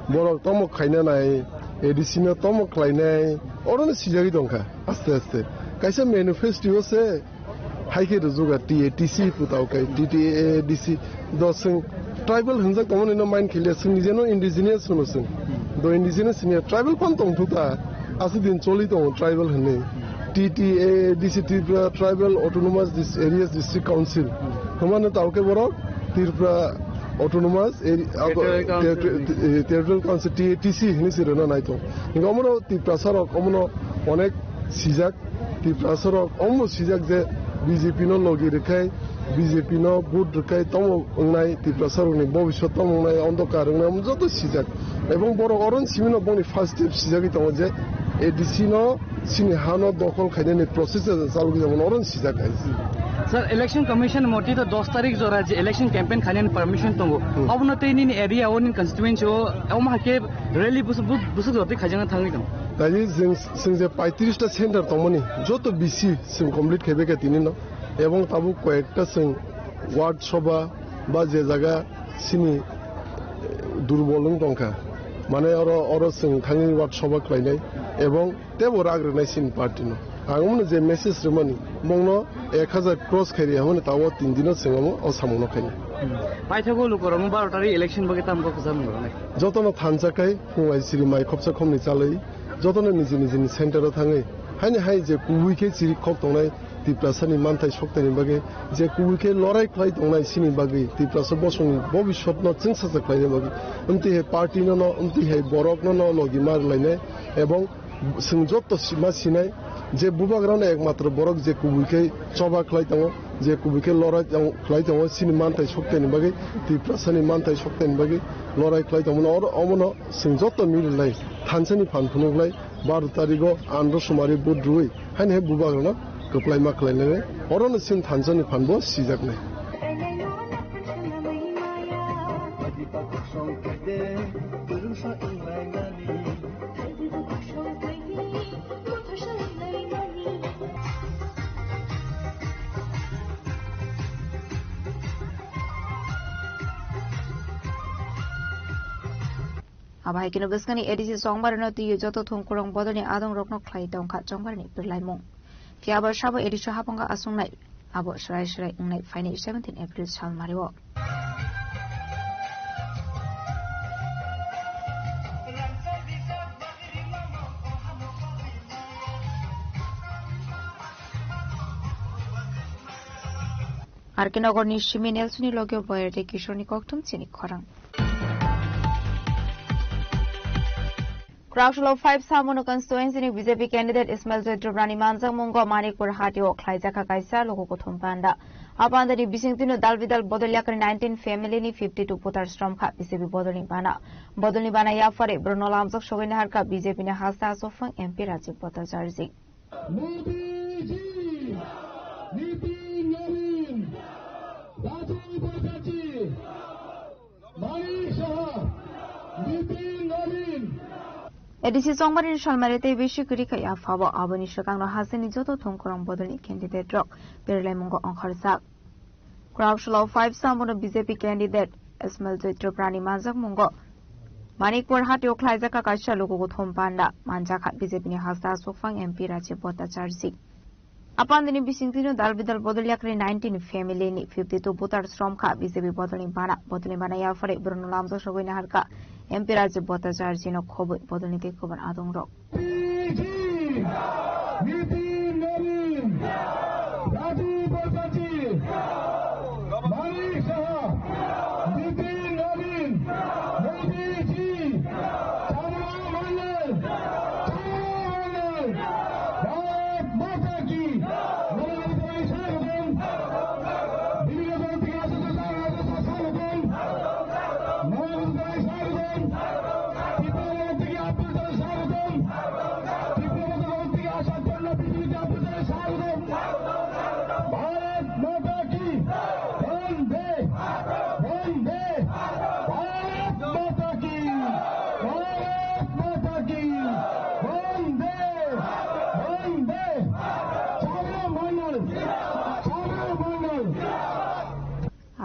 Borok Tomo Kainanai, Edicina Tomo Klainai, Oron Sijaridonka, Aste. Kaisa manifesto say, Hike the Zuga TATC Putauka, TTADC, Dosing, tribal Hansa common in a mind killer, Sinizano indigenous Sunusin. Do indigenous in a tribal pantong tuta, as it in Solito, tribal Hane, TTADC Tribal Autonomous Areas District Council. Command at Aukeboro, Tirpra Autonomous Territorial Council TATC, Nisirana Naito. In Omoro, Tiprasar of Omono, Onek, Sizak, Tiprasar of almost Sizak, the BJP no Logirekai, BJP no Budrekai, Tomo Unai, Tiprasar, Bobisho Tomo on the Karunam, Zoto Sizak. এবং বড় অরন সিমিনো বনি first step সিজাগি তং যে এডিসিনো সিনি হানো দখল খাইনে প্রসেস চালু যেমন অরন সিজাগাই স্যার ইলেকশন কমিশন মোটি তো 10 তারিখ জরা যে ইলেকশন ক্যাম্পেইন খাইনে পারমিশন তঙ্গো অবনতে নি এরিয়া ওন কনস্টিটুয়েন্সি ও অমহাকে রেলি বুসু জতে খাইজানা থাঙ্গি দং তাই जों যে 35টা সেন্টার তমনি যত বিসি जों কমপ্লিট খেবেকে তিনি ন এবং তাবু কয়েকটা जों ওয়ার্ড সভা বা যে জায়গা সিনি দুর্বলং দংকা মানে অর जों थांनि वार्ड सभा खालायनाय এবং তেবো রাগ্রনাই সিন পার্টি ন आंगमनो जे मेसेज रमनि मंगनो 1000 क्रॉस खाइरि हमने ताव 3 दिन सिंगमो असामनो खाइनि पाइथागो लुकरम 12 तारिख इलेक्शन बगे तामको खजाम गरनाय जतनो थानजाकाय फुंगाय सिरि माइ खबसा खमनि चालै जतनो निजि निजिनि सेन्टाराव थाङै हानि हाय जे कुविके सिरि खक दंनाय तिप्रासानि मानथाय सक्तानि बगे जे कुविके लराय खाइ दंनाय सिनि बगे तिप्रासा बसंनि भबिष्यतनो जों साजा खाइनि बगे उनति हे पार्टी न उनति हे बरक न लगी मारलायनाय एवं जों जत सिमा सिनाय जे बुबाग्रावनो एकमात्र बरक जे कुविके चबा खाइ दङ जे कुविके लराय खाइ दङ सिनि मानथाय सक्तानि बगे तिप्रासानि मानथाय सक्तानि बगे लराय खाइ दङ और अमनो जों जत मिललाय थानसानि फानफुनुलाय 12 तारिखो आन्ध्र सुमारि बुद्रुइ हाने बुबाग्रावनो कप्लाय मा खालायनाय अरनो सिन थानसानि फानबो सिजाकनाय Abah kini beskani edisi songbarno tiyu joto thongkurong bodoni adong rokno khlai tongkha chongbarni perlaimong. Tiaba sabo edisi hapangka asungnai abo shrai ungnai faini 17 April sal mariwo. Arkinogorni Shimi Nelsoni logyo boyerde kishorni koktum chini khorang. Crouchlo 5 Samono constituency ni BJP candidate Ismail Zaidrubrani Manjang Mungo Manikpur Hatio Khlaijaka Kaisa Loko Thompanda. Apanda ni Bisingtino Dalvidal Bodoliakar 19 family ni 52 putar strom kha BJP Bodoli Bana ya fare Bruno Lamjok Shogini Harka BJP ni Hasta Sofang MP Rajiv Bhattacharya. Edisi songbarin shalmarete beshi kuri kaya fabo aboni shakangno haseni joto thongkorong bodoni candidate rok perlai mungo ongkharsak Crowdshalo 5 Samono BJP candidate Ismail Zaitro Prani Manjak Mungo Manikpur Hatio Klaizaka Kasha Logo Thompanda Manjak BJP ni Hasda Sofang MP Raje Bhattacharjee Upon the Nibisingino Dalbidal Bodoliakri 19 family ni 52 voter from Ka BJP Botolimana Yafare Bruno Lamdo Shogina Harka MP Raje Bhattacharjee no Kobo Bodoliki Koban Adong Rock.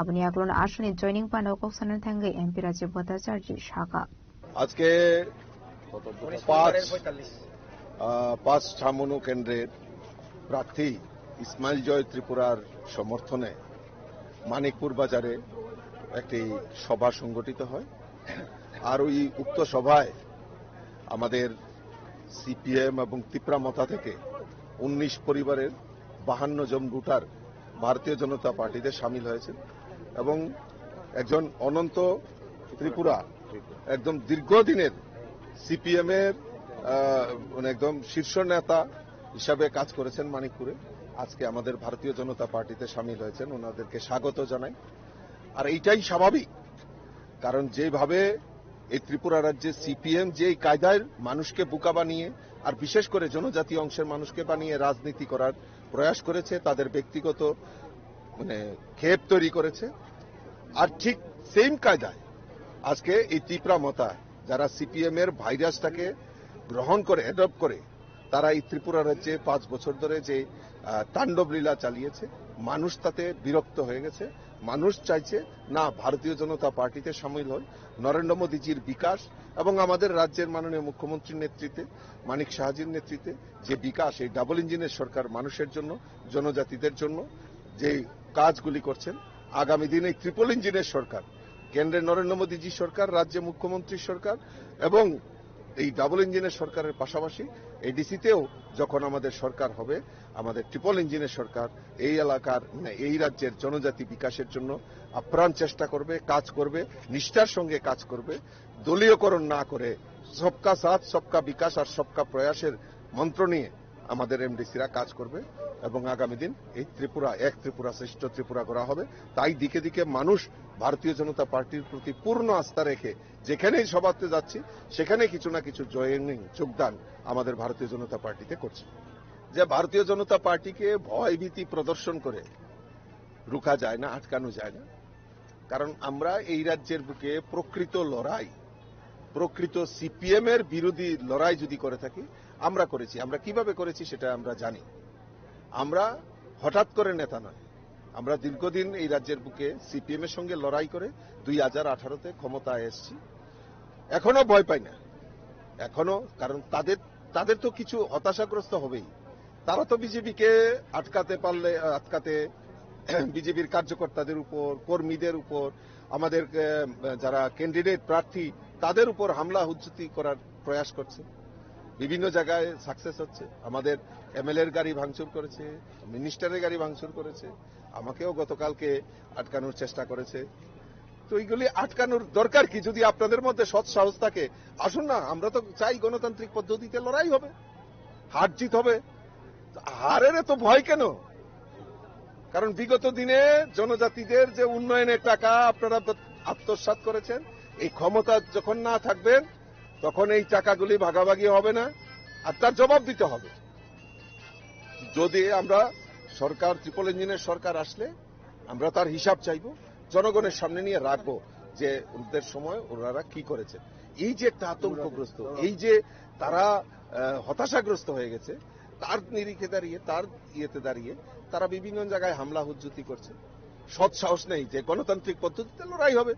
আপনি এখন আসলে joining পানো কোকসানের থাঙ্গে MP রাজ্য ভট্টাচার্য শাখা আজকে 5 ছামনু কেন্দ্রের প্রার্থী ইসমাইল জয় ত্রিপুরার সমর্থনে মানিকপুর বাজারে একটি সভা সংগঠিত হয় আর ওই উক্ত সভায় আমাদের সিপিএম এবং ত্রিপুরা মতা থেকে 19 পরিবারের 52 জন ভোটার ভারতীয় জনতা পার্টিতে শামিল হয়েছে এবং একজন অনন্ত ত্রিপুরা একদম দীর্ঘদিনের সিপিএম এর একদম শীর্ষ নেতা হিসাবে কাজ করেছেন মানিকপুরে আজকে আমাদের ভারতীয় জনতা পার্টিতে শামিল হয়েছেন ওনাদেরকে স্বাগত জানাই আর এইটাই স্বাভাবিক কারণ যেভাবে এই ত্রিপুরা রাজ্যে সিপিএম যে কায়দায় মানুষকে বোকা বানিয়ে আর বিশেষ করে জনজাতি অংশের মানুষকে বানিয়ে রাজনীতি করার প্রয়াস করেছে তাদের ব্যক্তিগত ক্ষেপ তৈরি করেছে আর ঠিক সেম কায়দায় আজকে এই ত্রিপুরা মতা যারা সিপিএম এর ভাইরাসটাকে গ্রহণ করে অ্যাডপ্ট করে তারা এই ত্রিপুরা রাজ্যে 5 বছর ধরে যে তাণ্ডব লীলা চালিয়েছে মানুষ তাতে বিরক্ত হয়ে গেছে মানুষ চাইছে না ভারতীয় জনতা পার্টিতে শামিল হয় নরেন্দ্র মোদীজির বিকাশ এবং আমাদের রাজ্যের মাননীয় মুখ্যমন্ত্রীর নেতৃত্বে মানিক সাহাজির নেতৃত্বে যে বিকাশ এই ডাবল ইঞ্জিনের সরকার মানুষের জন্য জনজাতিদের জন্য যে কাজগুলি করছেন আগামী দিনে ট্রিপল ইঞ্জিনের সরকার কেন্দ্রে নরেন্দ্র মোদীজি সরকার রাজ্যে মুখ্যমন্ত্রীর সরকার এবং এই ডাবল ইঞ্জিনের সরকারের পাশাপাশি এডিসিতেও যখন আমাদের সরকার হবে আমাদের ট্রিপল ইঞ্জিনের সরকার এই এলাকার এই রাজ্যের জনজাতি বিকাশের জন্য আপ্রাণ চেষ্টা করবে কাজ করবে নিষ্ঠার সঙ্গে কাজ করবে দলীয়করণ না করে সবকা সাথ সবকা বিকাশ আর সবকা প্রয়াসের মন্ত্র নিয়ে আমাদের এমডিসিরা কাজ করবে এবং আগামী দিন এই ত্রিপুরা এক ত্রিপুরা শ্রেষ্ঠ ত্রিপুরা করা হবে তাই দিকে দিকে মানুষ ভারতীয় জনতা পার্টির প্রতি পূর্ণ আস্থা রেখে যেখানেই সভাতে যাচ্ছি সেখানে কিছু না কিছু জয়েনিং যোগদান আমাদের ভারতীয় জনতা পার্টিতে করছে যে ভারতীয় জনতা পার্টিকে ভয়ভীতি প্রদর্শন করে রুখা যায় না আটকানো যায় না কারণ আমরা এই রাজ্যের বুকে প্রকৃত লড়াই প্রকৃত সিপিএম এর বিরোধী লড়াই যদি করে থাকি আমরা করেছি আমরা কিভাবে করেছি সেটা আমরা জানি আমরা হঠাৎ করে নেতা নয় আমরা দীর্ঘদিন এই রাজ্যের বুকে সিপিএম এর সঙ্গে লড়াই করে 2018-তে ক্ষমতায় এসেছি এখনো ভয় পাই না এখনো কারণ তাদের তো কিছু হতাশাগ্রস্ত হবেই তারা তো বিজেপিকে আটকাতে বিজেপির কার্যকর্তাদের উপর কর্মীদের উপর আমাদের যারা ক্যান্ডিডেট প্রার্থী তাদের উপর হামলা হুজ্জতি করার প্রয়াস করছে বিভিন্ন জায়গায় সাকসেস হচ্ছে আমাদের এমএলএর গাড়ি ভাঙচুর করেছে মিনিস্টারের গাড়ি ভাঙচুর করেছে আমাকেও গতকালকে আটকানোর চেষ্টা করেছে তো এইগুলি আটকানোর দরকার কি যদি আপনাদের মধ্যে সৎ সাহস থাকে আসুন না আমরা তো চাই গণতান্ত্রিক পদ্ধতিতে লড়াই হবে হার জিত হবে হারের এত ভয় কেন কারণ বিগত দিনে জনজাতিদের যে উন্নয়নের টাকা আপনারা আত্মসাৎ করেছেন এই ক্ষমতা যখন না থাকবেন তখন এই টাকাগুলি ভাগাভাগি হবে না আর তার জবাব দিতে হবে যদি আমরা সরকার ট্রিপল ইঞ্জিনের সরকার আসলে আমরা তার হিসাব চাইব জনগণের সামনে নিয়ে রাখবো যে ওদের সময় ওনারা কি করেছেন এই যে একটা আতঙ্কগ্রস্ত এই যে তারা হতাশাগ্রস্ত হয়ে গেছে তার নিরিখে দাঁড়িয়ে তার ইয়েতে দাঁড়িয়ে তারা বিভিন্ন জায়গায় হামলা হুজ্জতি করছে সৎ সাহস নেই যে গণতান্ত্রিক পদ্ধতিতে লড়াই হবে।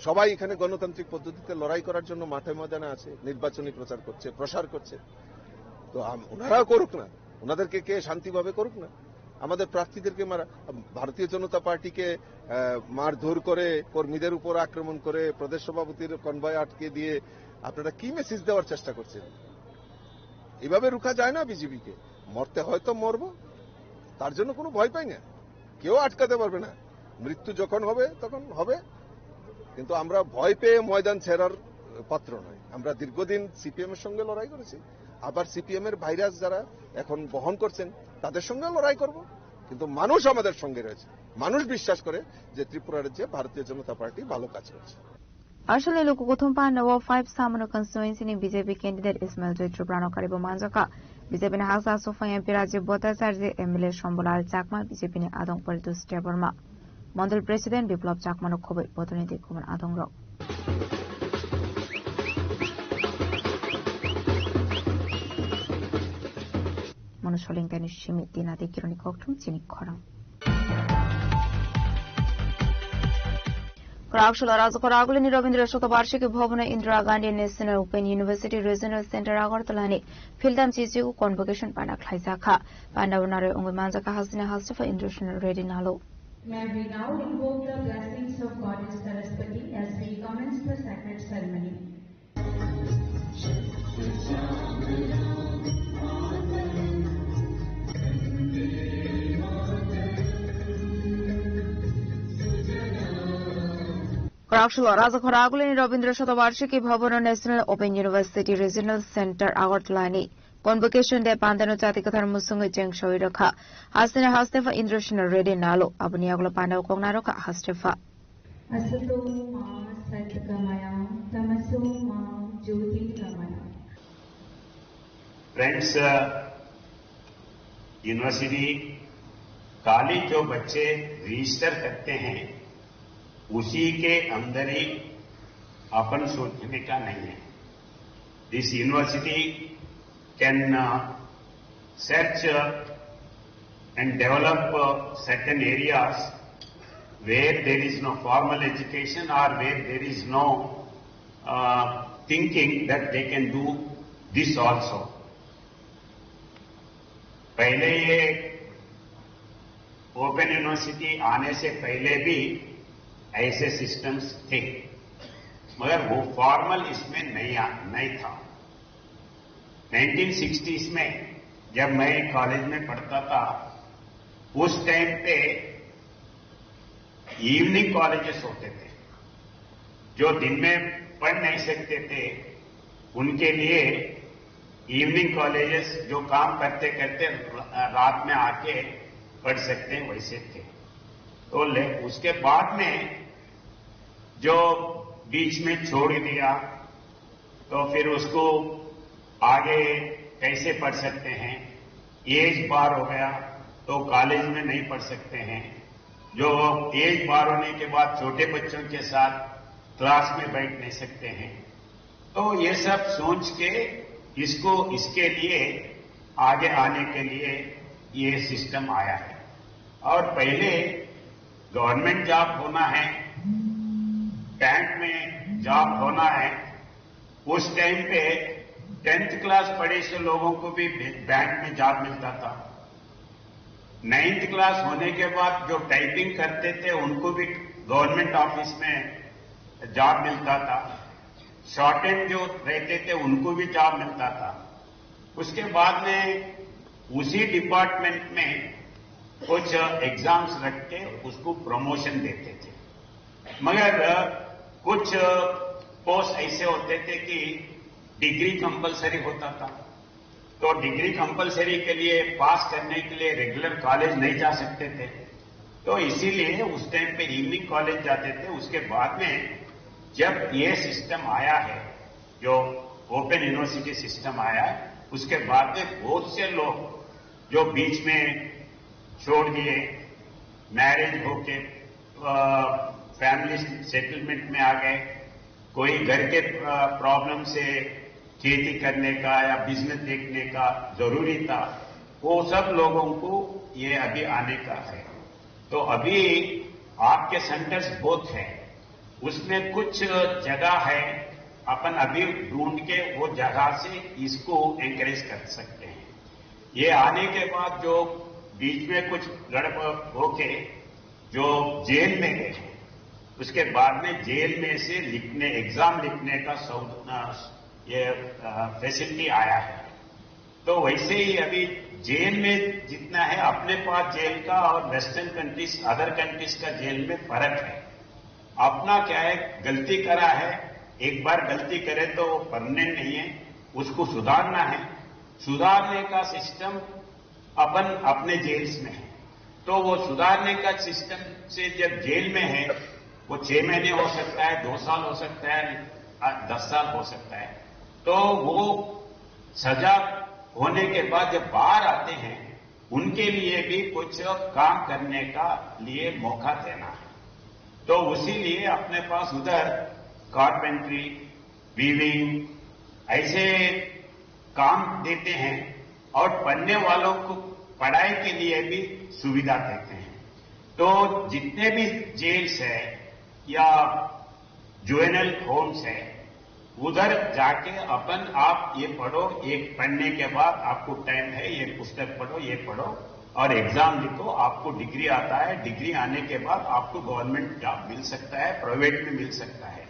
সবাই এখানে গণতান্ত্রিক পদ্ধতিতে লড়াই করার জন্য মাঠে ময়দানে আছে, নির্বাচনী প্রচার করছে, প্রসার করছে। তো ওনারাও করুক না, ওনাদেরকে কে শান্তিভাবে করুক না। আমাদের প্রার্থীদেরকে ভারতীয় জনতা পার্টিকে মারধর করে, কর্মীদের উপর আক্রমণ করে, প্রদেশ সভাপতির কনভয় আটকে দিয়ে আপনারা কি মেসেজ দেওয়ার চেষ্টা করছেন? এভাবে রুখা যায় না বিজেপিকে। মরতে হয়তো মরবো, তার জন্য কোনো ভয় পাই না, কেউ আটকাতে পারবে না। মৃত্যু যখন হবে তখন হবে, কিন্তু আমরা ভয় পেয়ে ময়দান ছেড়ার পাত্র নয়। আমরা দীর্ঘদিন সিপিএম এর সঙ্গে লড়াই করেছি, আবার সিপিএম এর ভাইরাস যারা এখন বহন করছেন তাদের সঙ্গে লড়াই করব, কিন্তু মানুষ আমাদের সঙ্গে রয়েছে। মানুষ বিশ্বাস করে যে ত্রিপুরা রাজ্যে ভারতীয় জনতা পার্টি ভালো কাজ করছে। আসলে লোকগঠন পান্ডাও 5 সামনো কনস্টিটুয়েন্সিনি বিজেপি ক্যান্ডিডেট ইসমাইল জয়ত্র প্রাণকারীব মানজাকা বিজেপিनि हासा सोफा एमपी राज्य भट्टाचार्य एमएलए सम्बलाल चाकमा बिजेपिनि आदं परितोष टेबरमा मण्डल प्रेसिडेंट बिप्लव चाकमानो खबै प्रतिनिधि खबर आदं रक मनुष्यलिंगानि सिमी दिनादि किरणी कक्टुम चिनि खरां Karakshala Rajakaragulini Rabindra Shatavarshiki Bhavana Indira Gandhi National Open University Regional Center Agartalani Fildan Chichu Convocation Pana Klaisaka Pandavanare Ungimanzaka Hasina Hastafa International Ready Nalo. May we now invoke the blessings of Goddess Saraswati as we commence the sacred ceremony. Karakshala Rajakaragulini Rabindra Shatavarshiki Bhavana National Open University Regional Center Agartalani Convocation Day Pandano Chatikathar Musungi Jeng Shoiraka Hasina Hastefa International Ready Nalo Abuniagula Panda Kognaroka Hastefa Asato Ma Satgamaya Tamaso Ma Jyoti Gamaya. Friends, university college जो बच्चे register करते हैं उसी के अंदर ही अपन सोचने का नहीं है. This university can search and develop certain areas where there is no formal education or where there is no thinking that they can do this also. पहले ये ओपन यूनिवर्सिटी आने से पहले भी ऐसे सिस्टम्स थे, मगर वो फॉर्मल इसमें नहीं था. 1960s में जब मैं कॉलेज में पढ़ता था उस टाइम पे इवनिंग कॉलेजेस होते थे. जो दिन में पढ़ नहीं सकते थे उनके लिए इवनिंग कॉलेजेस जो काम करते करते रात में आके पढ़ सकते हैं वैसे थे. तो उसके बाद में जो बीच में छोड़ दिया तो फिर उसको आगे कैसे पढ़ सकते हैं, एज पार हो गया तो कॉलेज में नहीं पढ़ सकते हैं. जो एज पार होने के बाद छोटे बच्चों के साथ क्लास में बैठ नहीं सकते हैं. तो ये सब सोच के इसके लिए आगे आने के लिए ये सिस्टम आया है. और पहले गवर्नमेंट जॉब होना है, बैंक में जॉब होना है, उस टाइम पे 10th क्लास पढ़े से लोगों को भी बैंक में जॉब मिलता था. 9th क्लास होने के बाद जो टाइपिंग करते थे उनको भी गवर्नमेंट ऑफिस में जॉब मिलता था. शॉर्ट हैंड जो रहते थे उनको भी जॉब मिलता था. उसके बाद में उसी डिपार्टमेंट में कुछ एग्जाम्स रख के उसको प्रमोशन देते थे. मगर कुछ पोस्ट ऐसे होते थे कि डिग्री कंपलसरी होता था. तो डिग्री कंपलसरी के लिए पास करने के लिए रेगुलर कॉलेज नहीं जा सकते थे. तो इसीलिए उस टाइम पे इवनिंग कॉलेज जाते थे. उसके बाद में जब ये सिस्टम आया है, जो ओपन यूनिवर्सिटी सिस्टम आया है, उसके बाद में बहुत से लोग जो बीच में छोड़ दिए, मैरिज होके फैमिली सेटलमेंट में आ गए, कोई घर के प्रॉब्लम से खेती करने का या बिजनेस देखने का जरूरी था, वो सब लोगों को ये अभी आने का है. तो अभी आपके सेंटर्स बहुत है, उसमें कुछ जगह है अपन अभी ढूंढ के वो जगह से इसको एनकरेज कर सकते हैं। ये आने के बाद जो बीच में कुछ गड़बड़ होके जो जेल में गए हैं, उसके बाद में जेल में से एग्जाम लिखने का ये फैसिलिटी आया है। तो वैसे ही अभी जेल में जितना है अपने पास जेल का और वेस्टर्न कंट्रीज अदर कंट्रीज का जेल में फर्क है। अपना क्या है, गलती करा है, एक बार गलती करे तो परमानेंट नहीं है, उसको सुधारना है। सुधारने का सिस्टम अपन अपने जेल्स में है, तो वो सुधारने का सिस्टम से जब जेल में है वो 6 महीने हो सकता है, 2 साल हो सकता है, 10 साल हो सकता है। तो वो सजा होने के बाद जब बाहर आते हैं उनके लिए भी कुछ काम करने का लिए मौका देना है। तो उसी लिए अपने पास उधर कारपेंट्री, वीविंग ऐसे काम देते हैं और पढ़ने वालों को पढ़ाई के लिए भी सुविधा देते हैं। तो जितने भी जेल्स है या जुवेनाइल होम्स है, उधर जाके अपन आप ये पढ़ो, एक पढ़ने के बाद आपको टाइम है, ये पुस्तक पढ़ो, ये पढ़ो और एग्जाम लिखो, आपको डिग्री आता है। डिग्री आने के बाद आपको गवर्नमेंट जॉब मिल सकता है, प्राइवेट में मिल सकता है।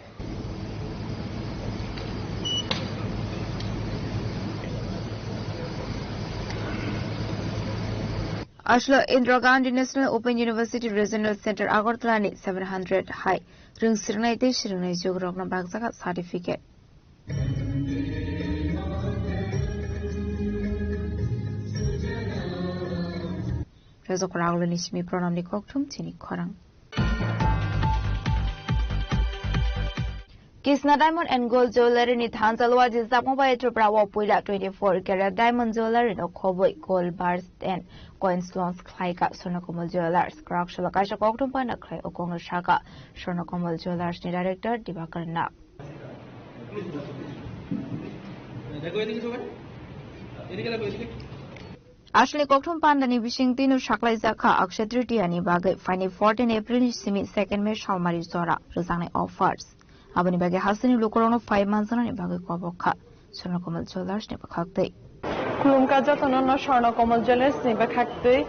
Ashla Indira Gandhi National Open University Regional Center Agartala ni 700 high ring sirnai te sirnai jogrok na bagzaka certificate. Rezok Raul Nishmi Pronam Nikoktum Tini Korang. Kisna Diamond and Gold Jewelry ni Tanzalwa Jizamo by Trabrawa Puida 24 carat diamond jewelry no cowboy gold bars and coins loans Klaika Sonokomal Jewelers. Krak Shalakasha Koktum Pana Klay Okono Shaka Sonokomal Jewelers ni Director Dibakar Na. Ashley Koktum Panda ni Bishing Tinu Shaklai Zaka Akshatriti ani Bagai Fine 14 April ni Simi 2nd May Shalmari Zora Rosane offers. Abani bagi hasini lokorono 5 months ni bagi kobokha Sonokomal Jewelers ni bakhakte Kulumka jotono Sonokomal Jewelers ni bakhakte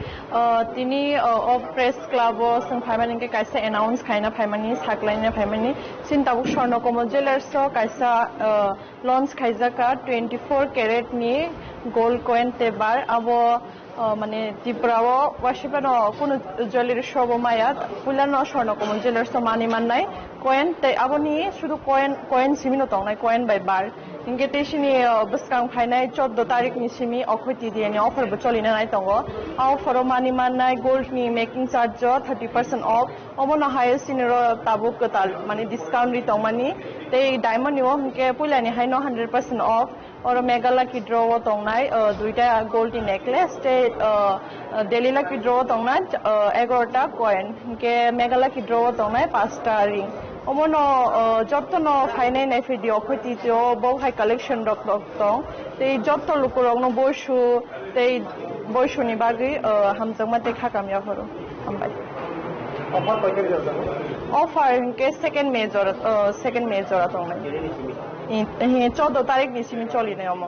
tini of press club sing phaimani ke kaisa announce khaina phaimani saklaina phaimani sintabuk Sonokomal Jewelers so kaisa launch khaijaka 24 carat ni gold coin tebar abo মানে ত্রিপুরাও ওয়াশিপানো কোন jewellery shop মায়াত পুলানো Swarnakamal jewellers মানি মাননাই coin তে আবনি শুধু coin সিমিনো তংনাই কয়েন বাই বার ইনকে তেশিনি বসকাং ফাইনাই 14 তারিখ নি সিমি অখতি দিয়েনি অফার বচলিনা নাই তঙ্গ অফার মানি মাননাই গোল্ড নি মেকিং চার্জ 30% অফ অমনো হাইয়েস্ট ইন তাবুক তাল মানে ডিসকাউন্ট রি তংমানি তে ডায়মন্ড নিও ইনকে পুলানি হাইনো 100% অফ और मेगाला की ड्रॉ तंगनाय दुईटा गोल्ड नेकलेस ते डेलीला की ड्रॉ तंगना 11टा कॉइन के मेगाला की ड्रॉ तंगनाय 5टा रिंग ओमनो जत्तनो फाइनाय नाय भिडियो खतितो बहु कलेक्शन रक तंग ते जत्त लुकुरंगनो बयसु ते बयसुनि बागै हामजोंमा देखा कामया हरो हामबाय ऑफर पैकेज जाता ऑफर के सेकंड मेजर तंगनाय হে 14 তারিখ নিসিমি চলিনে অম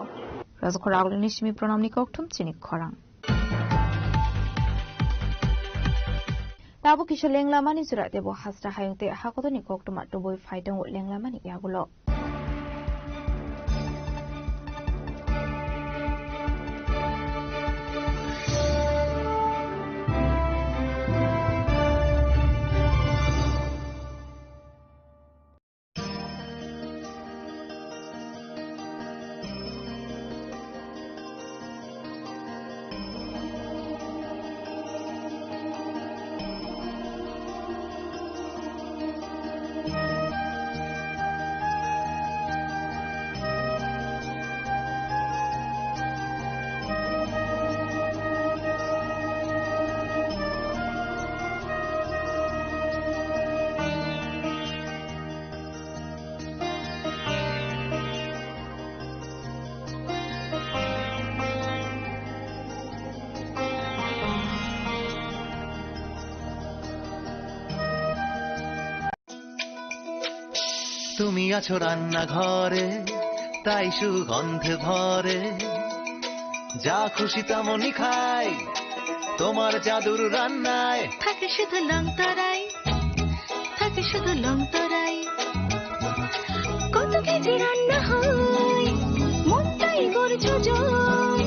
রাজকর আগলে নিসিমি প্রণাম নিককঠম চিনি খরাং তাবো কিশো লেংলামানি জুরাতে বো হাসরা হায়ুতে হাকত নিককঠম তো বই ফাইটং লেংলামানি ইয়াগুলো তুমি আছো রান্নাঘরে তাই সুগন্ধে ভরে যা খুশি তেমনই খাই তোমার জাদুর রান্নায় থাকে শুধু লং তরাই থাকে শুধু লং তরাই কত কেজি রান্না হয় মনটাই করছো জয়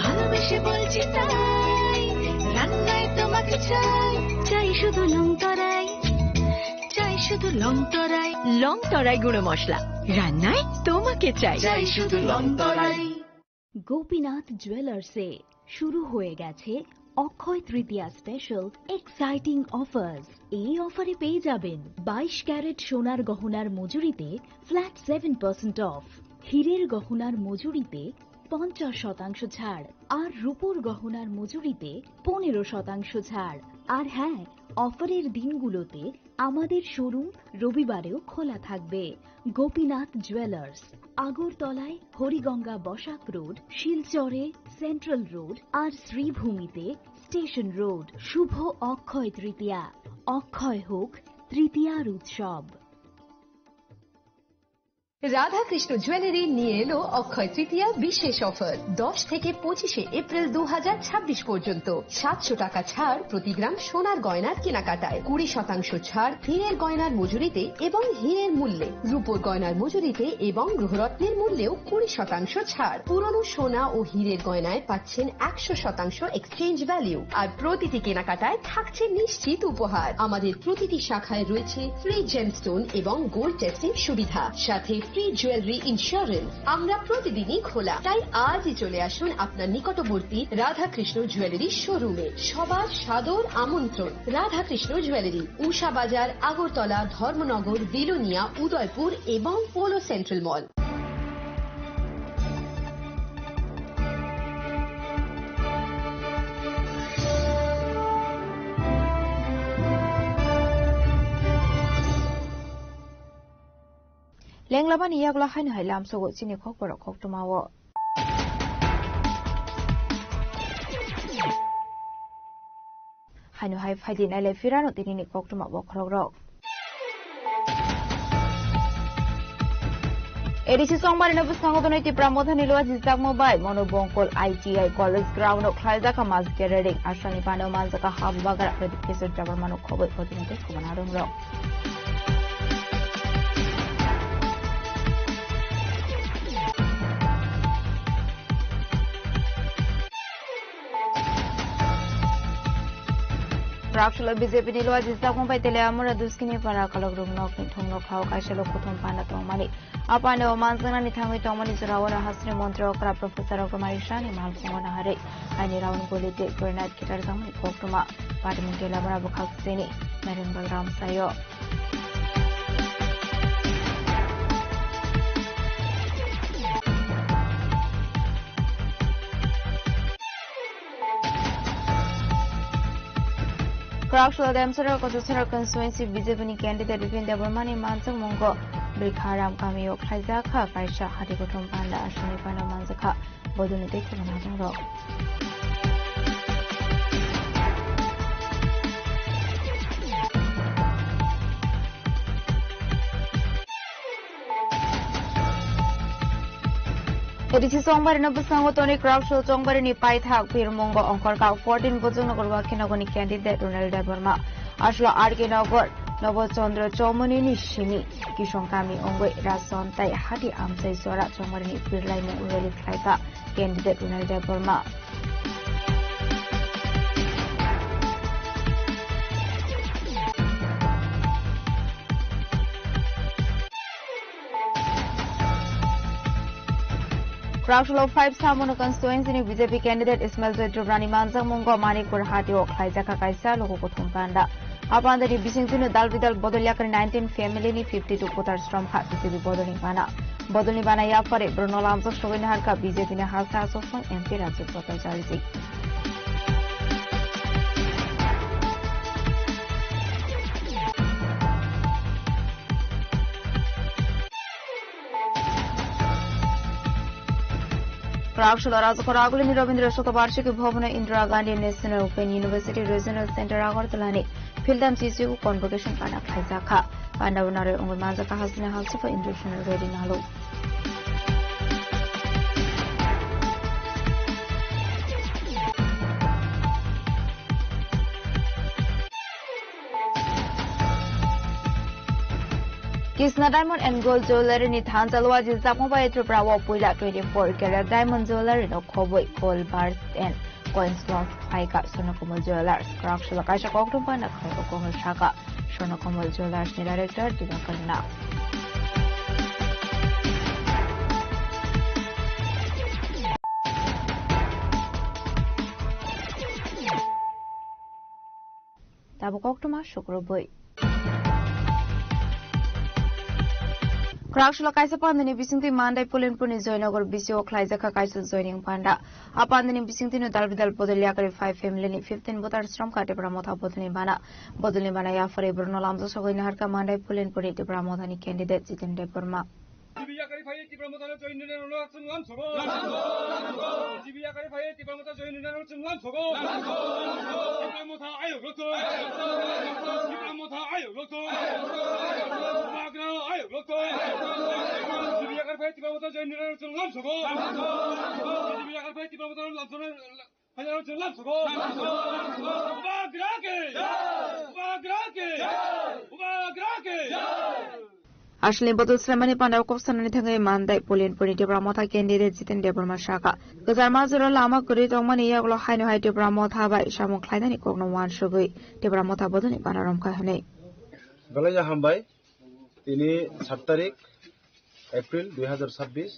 ভালোবেসে বলছি তাই রান্নায় তোমাকে চাই চাই শুধু লং তরাই চাই শুধু লং তরাই লং তরাই গুঁড়ো মশলা রান্নায় তোমাকে চাই চাই শুধু লং তরাই গোপীনাথ জুয়েলার্সে শুরু হয়ে গেছে Akshaya Tritiya special exciting offers. এই অফারে পেয়ে যাবেন 22 ক্যারেট সোনার গহনার মজুরিতে ফ্ল্যাট 7% অফ, হীরের গহনার মজুরিতে 50% ছাড় আর রূপোর গহনার মজুরিতে 15% ছাড়। আর হ্যাঁ, অফারের দিনগুলোতে আমাদের শোরুম রবিবারেও খোলা থাকবে। গোপীনাথ জুয়েলার্স, আগরতলায় হরিগঙ্গা বসাক রোড, শিলচরে সেন্ট্রাল রোড আর শ্রীভূমিতে স্টেশন রোড। শুভ অক্ষয় তৃতীয়া, অক্ষয় হোক তৃতীয়ার উৎসব। রাধাকৃষ্ণ জুয়েলারি নিয়ে এলো অক্ষয় তৃতীয়া বিশেষ অফার। 10 থেকে 25 এপ্রিল 2026 পর্যন্ত 700 টাকা ছাড় প্রতি গ্রাম সোনার গয়নার কেনাকাটায়, 20% ছাড় হীরের গয়নার মজুরিতে এবং হীরের মূল্যে, রূপোর গয়নার মজুরিতে এবং গ্রহরত্নের মূল্যেও 20% ছাড়। পুরনো সোনা ও হীরের গয়নায় পাচ্ছেন 100% এক্সচেঞ্জ ভ্যালু আর প্রতিটি কেনাকাটায় থাকছে নিশ্চিত উপহার। আমাদের প্রতিটি শাখায় রয়েছে ফ্রি জেমস্টোন এবং গোল্ড টেস্টিং সুবিধা, সাথে ফ্রি জুয়েলারি ইন্স্যুরেন্স। আমরা প্রতিদিনই খোলা, তাই আজই চলে আসুন আপনার নিকটবর্তী রাধাকৃষ্ণ জুয়েলারি শোরুমে। সবার সাদর আমন্ত্রণ। রাধাকৃষ্ণ জুয়েলারি, উষা বাজার, আগরতলা, ধর্মনগর, বিলোনিয়া, উদয়পুর এবং পোলো সেন্ট্রাল মল। লেংলাবানি ইয়াগলা হাইন হাইলাম সগো চিনি খক বড় খক তোমাও হাইনো হাই ফাইদি নাইলে ফিরানো তিনি খক তোমা বখরক রক এডিসি সংবাদিন বুসাঙ্গদনৈতি প্রামোধানি লোয়া জিজাক মোবাই মনোবঙ্কল আইটিআই কলেজ গ্রাউন্ড খাইজাকা মাস গেরেডিং আশানি পানো মানজাকা হাববাগার প্রেডিকেশন জাবার মানো খবর প্রতিনিধি খবনা রং রক Rakshula BJP ni luar jisa kumpai tele amura duskini para kalok rumnok ni thumnok hau kaisalo kuthum panda tongmani apa ne oman sana ni thangi tongmani jarawara hasri montre okra professor okramari shani mal songona hare ani raun polite grenade kitar samni koktuma parliament la bara bukhak seni marin bagram sayo Rakshula Damsara Kotasara constituency BJP ni candidate Vipin Devarmani Mansang Mongo Brikharam Kamio Kaizaka Kaisha Hadikotum Panda Ashani Panda Manzaka Bodunite Kumanadang Rock Edisi Songbarin of Sangotoni Rakshula Songbarin ni Paithak Pirmongo Onkorka 14 Bozunogor Kinogoni candidate Ronald Devarma Ashla Arkinogor Novo Chandra Chomoni Nishini Kishonkami Ongwe Rason Tai Hati Amsai Sora Chomani Pirlai Murali Kaika candidate Ronald Devarma Rakshula 5 Samono constituency ni BJP candidate Ismail Zaid Rani Manzang Mungo Manipur Hati o Kaizaka Kaisa Logo Kothum Panda Apanda ni Bisingtunu Dalvidal Bodoliakar 19 family ni 52 Potars from Hat BJP Bodoli Bana Bodoli Bana Yapare Bruno Lamso Showin Harka BJP ni Hasa Asofon MP Rajit Potal Charisi Rakshula Rajakoraguli ni Rabindra Shatabarshiki Bhavana Indira Gandhi National Open University Regional Center Agartala ni Phildam CCU Convocation Pana Kaizaka Pandawanare ungul manza kahasne halsufa industry ready nalo. Kisna Diamond and Gold Jewelry ni than jalwa jizak mobile Tripura wa puila 24 karat diamond jewelry no khoboi gold bars and coin stones aika Sonakomal Jewelers Krak Shilakasha Koktum Pana Khaiba Komal Shaka Sonakomal Jewelers ni director Divakar Nath. Tabu Koktuma Shukroboi Krakshula Kaisa Pandani Bisinti Mandai Pulinpuni Zoinagar Bisio Klaizaka Kaisa joining Panda. Apandani Bisinti no Dalvidal Podeliakari 5 family 15 Botar Strom Kate Pramotha Bodulibana Bodulibana Yafari Bruno Lamzo Sogin Harka Mandai Pulinpuni to Pramotani candidate Jitin Deporma. Ashley Bodul Slamani Panda Kopsan Mandai Pulian Puniti Pramotha candidate Jitin Deborma Shaka. Gazarmazura Lama Kurit Omani Yaglo Hino Hai to Pramotha by Shamu Klaidani Kogno Wan Shugui, Debramotha Boduni Panaram Kahane. Galaya Hambai, Tini 7 তারিখ April 2026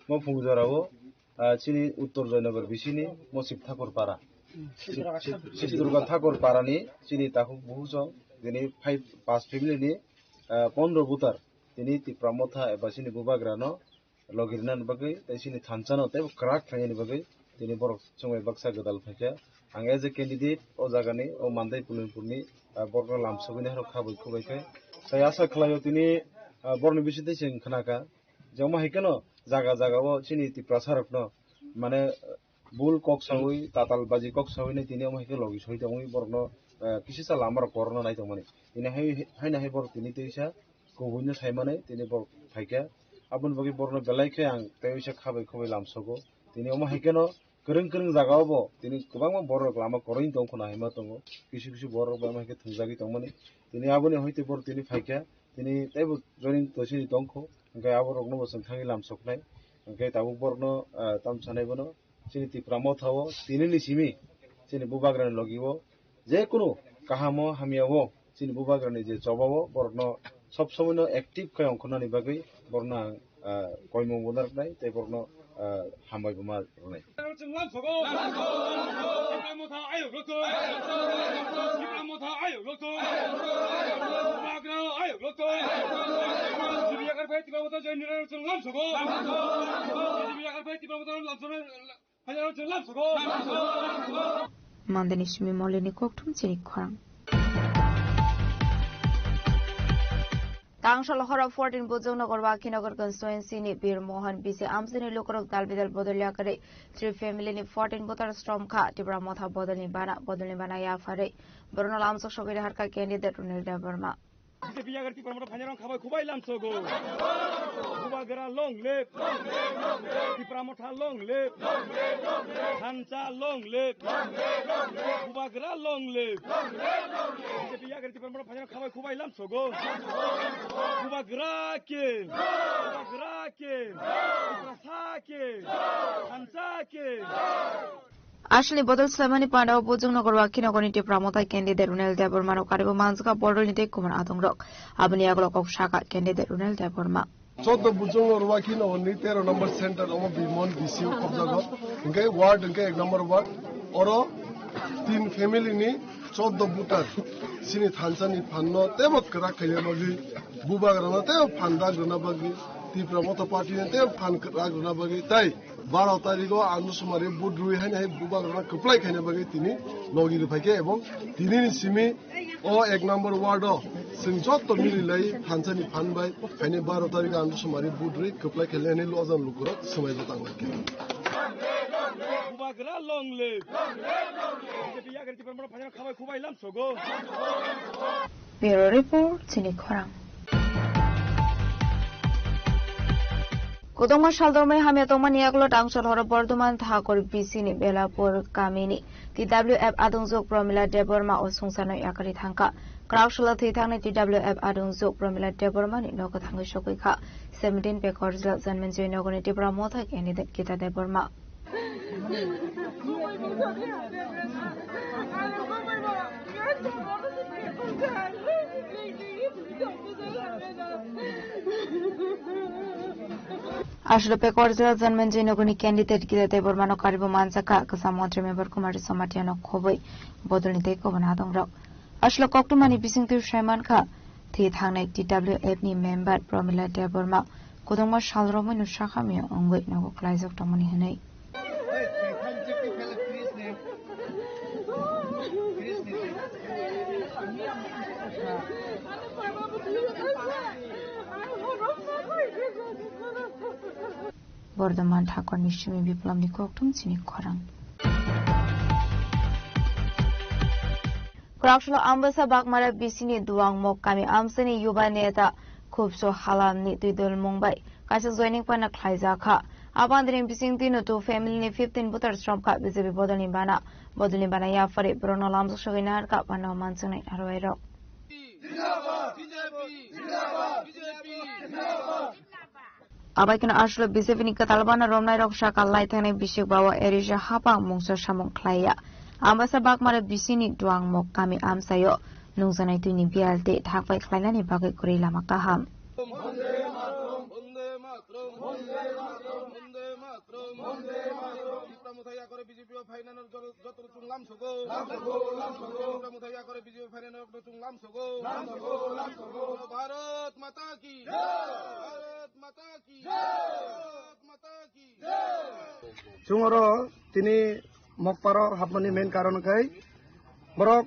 মো ফুংজরাও চিনি উত্তর জয়নগর বিসিনি মো শিব ঠাকুর পাড়া শিব দুর্গা ঠাকুর পাড়ানি চিনি তাকু বহুজন যিনি 5 ফ্যামিলিনি 15 বুতার তিনি তিপ্রামথা এবা চিনি বুবাগ্রানো লগিরনান বাগৈ তাই চিনি থানচানো তে ক্রাক ফাইনি বাগৈ তিনি বড় সময় বাক্সা গদাল ফাইকা আং এজ এ ক্যান্ডিডেট ও জাগানি ও মান্দাই পুলিনপুরনি বড় লামসবিনি হার খাবৈ খুবাইখাय তাই আশা খালাयो তিনি বর্ণ বিশিতে সিং খনাকা জমা হেকেনো জাগা জাগাও চিনি তিপ্রাসারকনো মানে বুল কক সাউই তাতাল বাজি কক সাউইনি তিনি হেকে লগি সই দমই বর্ণ কিসিসা লামার করন নাই দমনি তিনি হাই না হাই বর তিনি তেইসা গুবুনनो সাইমানে তিনি বর ফাইকা আবুন বগি বর্ণ বেলাইকে আং তেইসা খাবাই খুবাই লামসগো তিনি হেকেনো गोरों गोरों जागावो दिनै गोबां बर' लामा करैन दं खना हिमा दङ किसु किसु बर' बामा के थुंजागि दंमोन दिनै आबोनि हयते बर दिनै फाइका दिनै ताइबो जयनिं तसिनि दंखौ ओंखाय आबो रगनो बसं थाङि लाम सकनाय ओंखाय ताबो बरनो ताम सानायबोनो सिनि तिप्रामो थावो दिनैनि सिमि सिनि बुबाग्रान लगिवो जे कुनु काहामो हामियावो सिनि बुबाग्रानि जे जबावो बरनो सब समयनो एक्टिभ काय अंखनानि बागै बरना कयमो बनारनाय ताइ बरनो हामबाय बमा रनाय Mandanishmi Molini Koktum Chinik Khorang Tangshala Hora 14 Bojongnagar Wakinagar constituency ni Bir Mohan BC Amsini Lukorok Dalbidal Bodoliakare 3 family ni 14 Botar Storm Kha Tibra Motha Bodolni Bana Yafare Bruno Lamso Shogiri Harka candidate Runil Deborma BJP agar ti pamora phanjarang khabai khubai lamsogo Kubagara long lip ti pramotha long lip Hancha long lip Kubagara long lip BJP agar ti pamora phanjarang khabai khubai lamsogo Kubagara ke Hancha ke Ashley Bodol Slamani Panda Bojongnagar Wakinagar ni Pramotha candidate Runil Deborma no Karibo Manska Bodol ni Kuman Atongrok Abni Aglok Shaka candidate Runil Deborma 14 Bojongnagar Wakinagar ni 13 number center of Bimon BCO Kobjago इंके ward इंके 1 number ward और 3 family ni 14 butar sini thansani phanno tebot kra khele bagi bubagrana te phanda grana bagi Tipramotha party ne te phan kra grana bagi tai 12 তারিখে আনুসমারে বুট রুই high নাই বুবাগ্রানা কপ্লাই খাইনা বাগে তিনি লগি ফাইকে এবং তিনি সিমি ও 1 নম্বর ওয়ার্ড সিং যত মিলিলাই ফানসানি ফানবাই খাইনে 12 তারিখে আনুসমারে বুট রুই কপ্লাই খেলেনে লজন লুকুর সময় জতাংলাকে বুবাগ্রা লং লিভ বিজেপি আগার টিপার মরা ফাজা খাবাই খুবাই লামসগো Bureau Report Chinik Khorang Kudongma Shaldormai Hametongmani Aglo Tangsal Hora Bordoman Thakor Bisini Belapur Kamini TWF Adungzuk Promila Deborma Osungsano Yakari Thanka Kraushala Thithang TWF Adungzuk Promila Deborma ni Nokathang Shokika 17 Pekorzla Zanmenjo Nogoni Debra Motha candidate Kita Deborma Ashlo Pekorzla Zanmenjo Nogoni candidate Kita Deborma no Karibo Mansaka Kasamotri member Kumari Somatiano Koboi Bodolni Teko Banadong Rock Ashlo Koktumani Bising to Shaman Ka Thithang TWF ni member Promila Deborma Kudongma Shalromo no Shakami Ongwit no Klais of Tomani Hane Bordaman Thakor Nishimi Biplam Nikoktum Chini Korang Krakshulo Ambasa Bakmara Bisini Duang Mok Kami Amsani Yuba Neta Kubso Halam Ni Tudul Mumbai Kasa joining Pana Klaizaka Abandrin Bising Dino to family ni 15 butters from Kat Bizibi Bodolimbana Yafari Bruno Lams Shoginar Kapana Mansuni Arroyo Abaikana Ashlo Bisevini Katalbana Romnai Rokshaka Lightning Bishop Bawa Erisha Hapa Mungsa Shamon Klaya Ambasa Bakmara Bisini Duang Mok Kami Amsayo Nungsanai Tuni Bialte Hakvai Klainani Bagay Kurila Makaham Jungoro tini mokparo hapmani main karon kai borok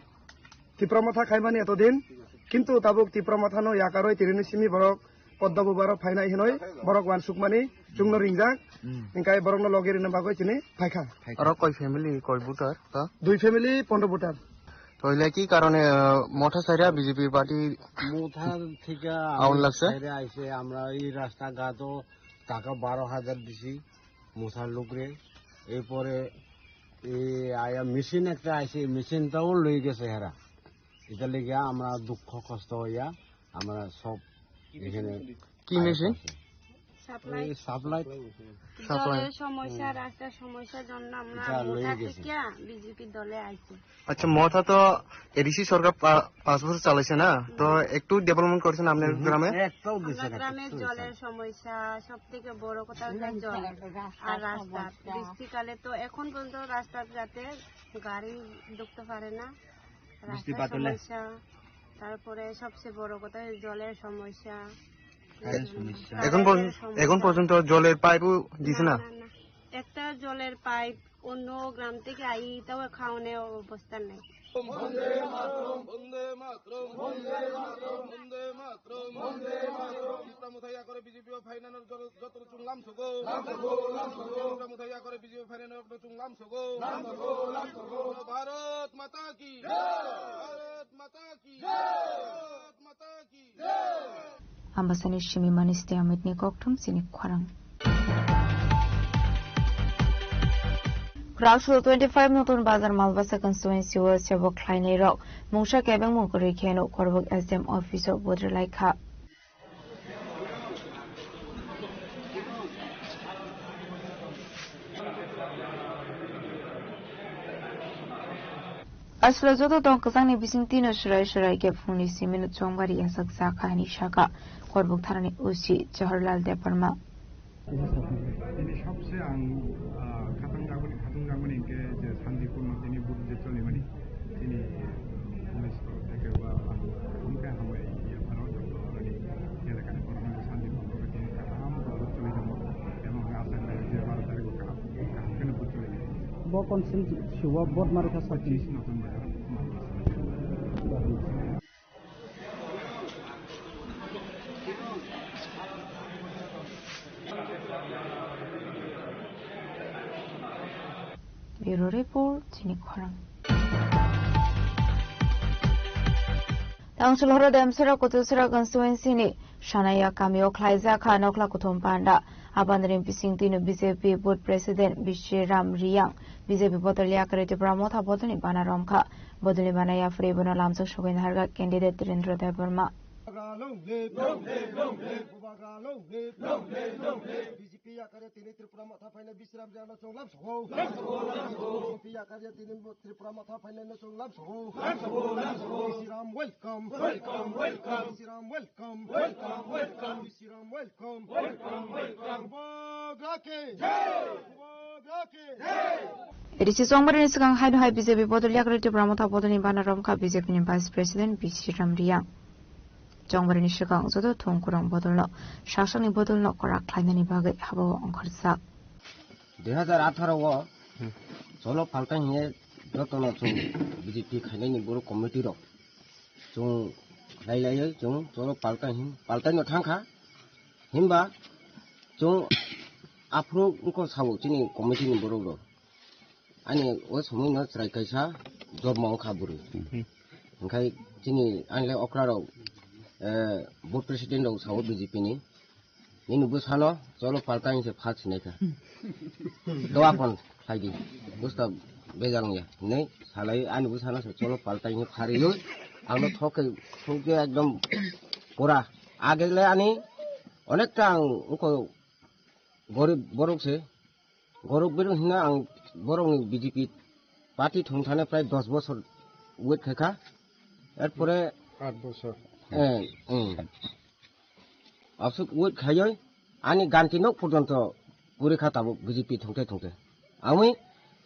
tipromotha khaimani etodin kintu tabuk tipromothano yakaroi tirinu simi borok poddabu borok phainai hinoi borok wan sukmani jungno ringjak ingkai borokno logerin bagoi chini phaikha aro koi family koi butar ta দুই family 15 butar toile ki karone motha saria BJP party মোথা থেকে আউন লাগছে আইছে আমরা এই রাস্তা ঘাটও টাকা 12000 দিছি মোথার লোকরে এরপরে এই আয়া মেশিন একটা আইছে মেশিনটাও লই গেছে হেরা এটা লাগি আমরা দুঃখ কষ্ট হইয়া আমরা সব এখানে কি মেশিন সাপ্লাই জলের সমস্যা রাস্তার সমস্যার জন্য আমরা মোথা থেকে বিজেপি দলে আইছি আচ্ছা মোথা তো এডিসি সরকার 5 বছর চালাইছে না তো একটু ডেভেলপমেন্ট করেছেন আপনার গ্রামে একটাও দিছে না গ্রামে জলের সমস্যা সবথেকে বড় কথা হলো জল আর রাস্তা বৃষ্টিকালে তো এখন পর্যন্ত রাস্তাঘাটে গাড়ি ঢুকতে পারে না রাস্তার সমস্যা তারপরে সবচেয়ে বড় কথা হলো জলের সমস্যা এখন পর্যন্ত জলের পাইপও দিছে না একটা জলের পাইপ অন্য গ্রাম থেকে আইতাও খাওয়ানোর অবস্থা নেই ভারত মাতা কি Ambasani Shimi Maniste Amit Nikoktum Sini Kwarang Kraushulo 25 Notun Bazar Malbasa constituency was Chebo Kleine Rock Musha Kebeng Mukuri Keno Korbuk SM officer Bodr Laika Aslo Zoto Donkasani Bisintino Shirai Ke Funi Simino Chongari Yasak Saka Ni Shaka Korbuk Tarani Uchi Jawaharlal Deparma Bokon sin shuwa bot marika sakti Bureau Report Chini Kwarang Tangsulhora Demsera Kutusera constituency ni Shanaya Kamio Klaiza Kanokla Kutumpanda Abandarin pising tino BJP board president Bishiram Riyang BJP bodoli akare Tripura motha bodoli bana romkha bodoli bana ya free bono lamsok shogen harga candidate Tirendra Dev Verma Edisi songbarin segang hai hai BJP bodoli akare Tripura motha bodoli bana romkha BJP ni vice president Bishiram Riyang 정부는 시각서도 통구랑 버들러 샤상이 버들러 거라 클라이너니 바게 하보 엉커사 2018와 졸업 발간에 저토노 좀 BJP खाइनायनि बर' कमिटिरो जों रायलायो जों 졸업 발간नो थांखा हिमबा जों 앞으로 이거 사고 지니 कमिटिनि बर'로 아니 어 소문나 스트라이크사 저마오 가부르 ओंखाय 지니 आंलाय अक्राराव board president of South BJP ni ini busano solo partai se phat sineka doa kon lagi busta bejang ya nei salai ani busano solo partai ni phariyo angno thoke ekdom pura agele ani onekta uko gorib borok se gorok birung hina ang borok ni BJP party thongthane pray 10 বছর wait khaka erpore 8 বছর असुक उत खायो आनी गान्तिनो पर्यन्त पुरेखा Tabo BJP थंथे आमी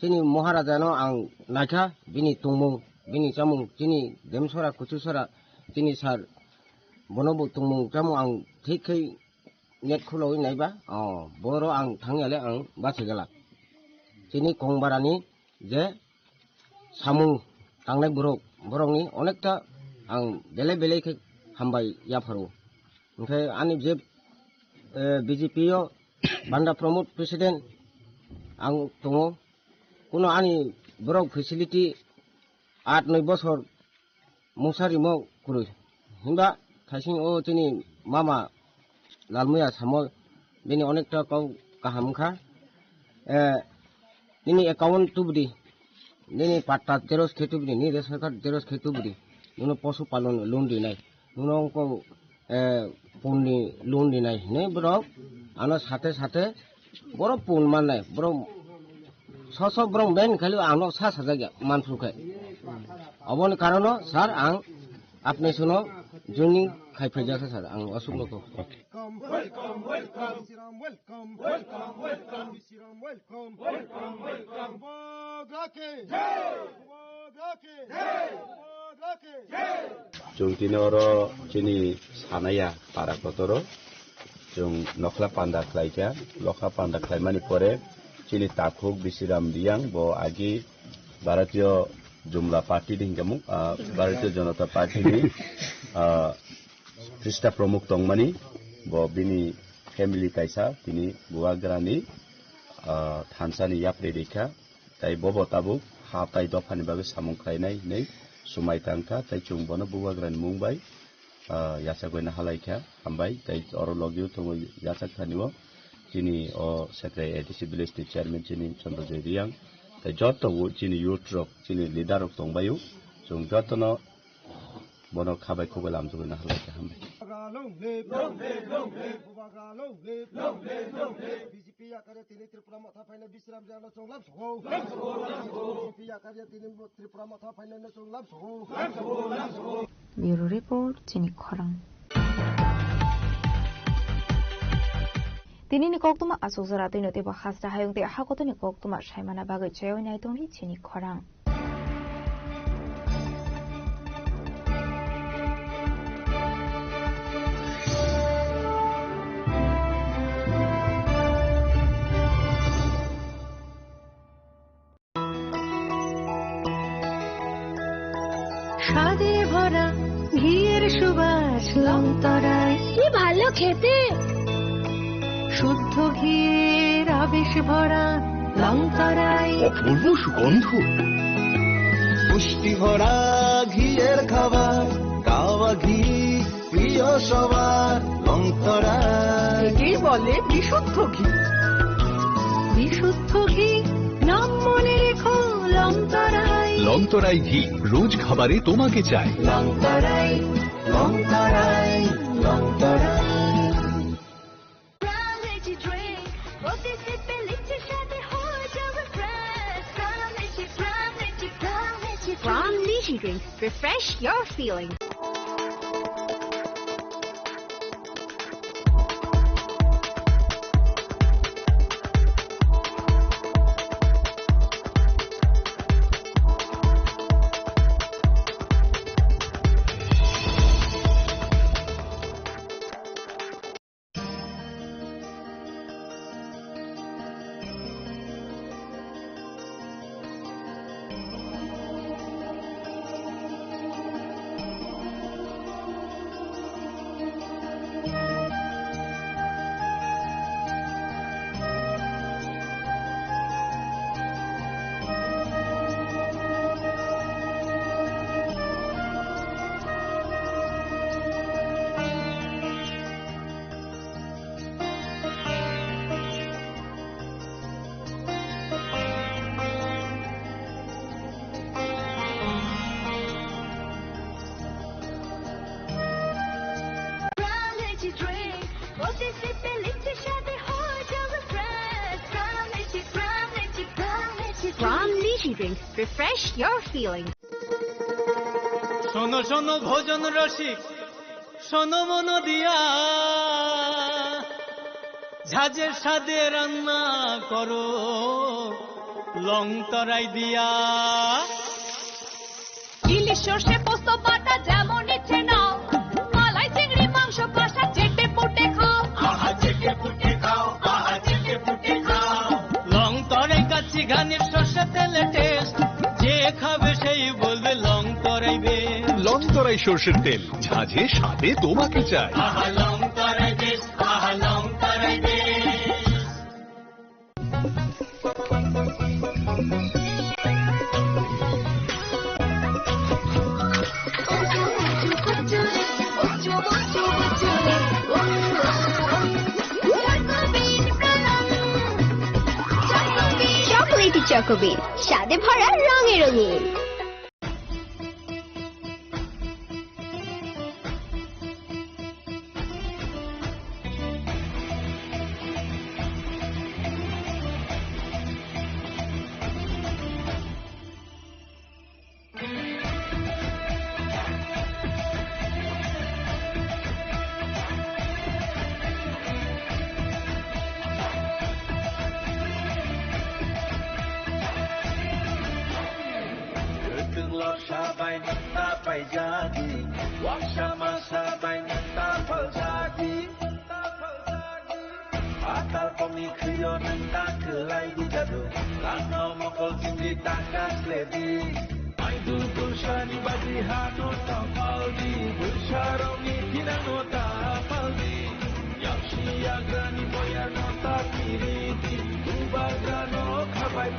जोंनि महाराजानो आं नायखा बिनि तंमुं बिनि जामुं जोंनि देमसरा कुचुसरा जोंनि सार बनबो तंमुं जामुं आं थिकै नेट खुलावै नायबा बर' आं थांनायालाय आं बासिगला जोंनि गंबारानि जे सामुं थांनाय बर'नि अनेकथा आं बेले हामबाय याफारो ओमफ्राय आंनि जे BJP याव बान्दा प्रमोद प्रेसिडेन्ट आं दङ कुनु आंनि बर' फेसिलिटि 8-9 बोसोर मुसारिमाव कुरु हिनबा थाइसिं ओ जोंनि मामा लालमैया सामल बेनि अनेकथा गाव गाहामखा दिनै एकाउन्ट तुबदि दिनै पाट्टा जेरस खेतुबदि नि सरकार जेरस खेतुबदि नुनो पशुपालन लोन दिनाय नुनो को पुननि लोन दिनाय ने ब्रक आनो साथे साथे बर' पुन माननाय बर' सस ब्रं बेन खालि आनो सा साजा मानफ्रुखाय अबनि कारनो सार आं आपने सुनो जोंनि खायफाजाखा सार आं असुखलखौ जों दिनर जोंनि सानाया पारा कतरो जों नखला पान्दा खायजा लखा पान्दा खायमानि परे जोंनि ताखुक बिसिराम रियां बो आगे भारतीय जुमला पार्टी दिंगमु भारतीय जनता पार्टी नि कृष्णा प्रमुख तंगमानि बो बिनि फैमिली कायसा बिनि बुवाग्रानि थानसानि याप्रे देखा ताइ बबो ताबु हाताइ दफानि बागै सामुं खायनाय नै सुमाय तांखा ताइ चुंबनो बुवाग्रानि मुंबाय यासा गयना हालायखा हामबाय ताइ अर लगिउ तंग यासा खानिव जिनि अ सेक्रेटारि एडिसि विलेज चेयरमैन जिनि चन्द्रजय रियां ताइ जतो जिनि युथ रक जिनि लिडार रक तंबायु जों जतनो बनो खाबाय खबे लामजोबना हालायखा हामबाय Bureau Report Chini Khorang Tinini koktuma asuzara tino tiba khasta hayung te hakotoni koktuma shaimana bagai chayo naitoni Chini Khorang স্বাদে ভরা ঘিয়ের সুবাস লংতরায় কি ভালো খেতে শুদ্ধ ঘিয়ের আবেশ ভরা লংতরায় অপূর্ব সুগন্ধ পুষ্টি ভরা ঘিয়ের খাবার গাওয়া ঘি প্রিয় সবার লংতরায় এটি বলে বিশুদ্ধ ঘি। বিশুদ্ধ ঘি নাম মনে রেখো লংতরাই। লংতরাই ঘি রোজ খাবারে তোমাকে চাই। লংতরাই লংতরাই লংতরাই। From Lychee Drink, refresh your feelings. From Lychee Drink, refresh your feelings. শোনো শোনো ভোজন রসিক, শোনো মন দিয়া, ঝাঁঝের স্বাদে রান্না করো লংতরাই দিয়া। ইলিশ সর্ষে পোস্ত বাটা যেমন ইচ্ছে নাও, মালাই চিংড়ি মাংস কষা চেটে পুটে খাও। আহা চেটে পুটে খাও, আহা চেটে পুটে খাও। লংতরাই কাচ্চি ঘানির সর্ষে তেলে টেস্ট, যে খাবে সেই বলবে লংতরাই বেশ। লংতরাই সর্ষের তেল, ঝাঁঝে স্বাদে তোমাকে চাই। আহা লংতরাই বেশ, আহা লংতরাই বেশ। চকোলেটি চকোবিন, স্বাদে ভরা রঙে রঙিন। Sabay tapay jadi, waksama sabay tapal jadi. Akal pemikiran tentang kelai di jadu, karena mokol tinggi takas ledi. Aidu kurshani badi hano tapal di, bersharoni kinano tapal di. Yakshi agrani boya no takiri di, ubagrano kabai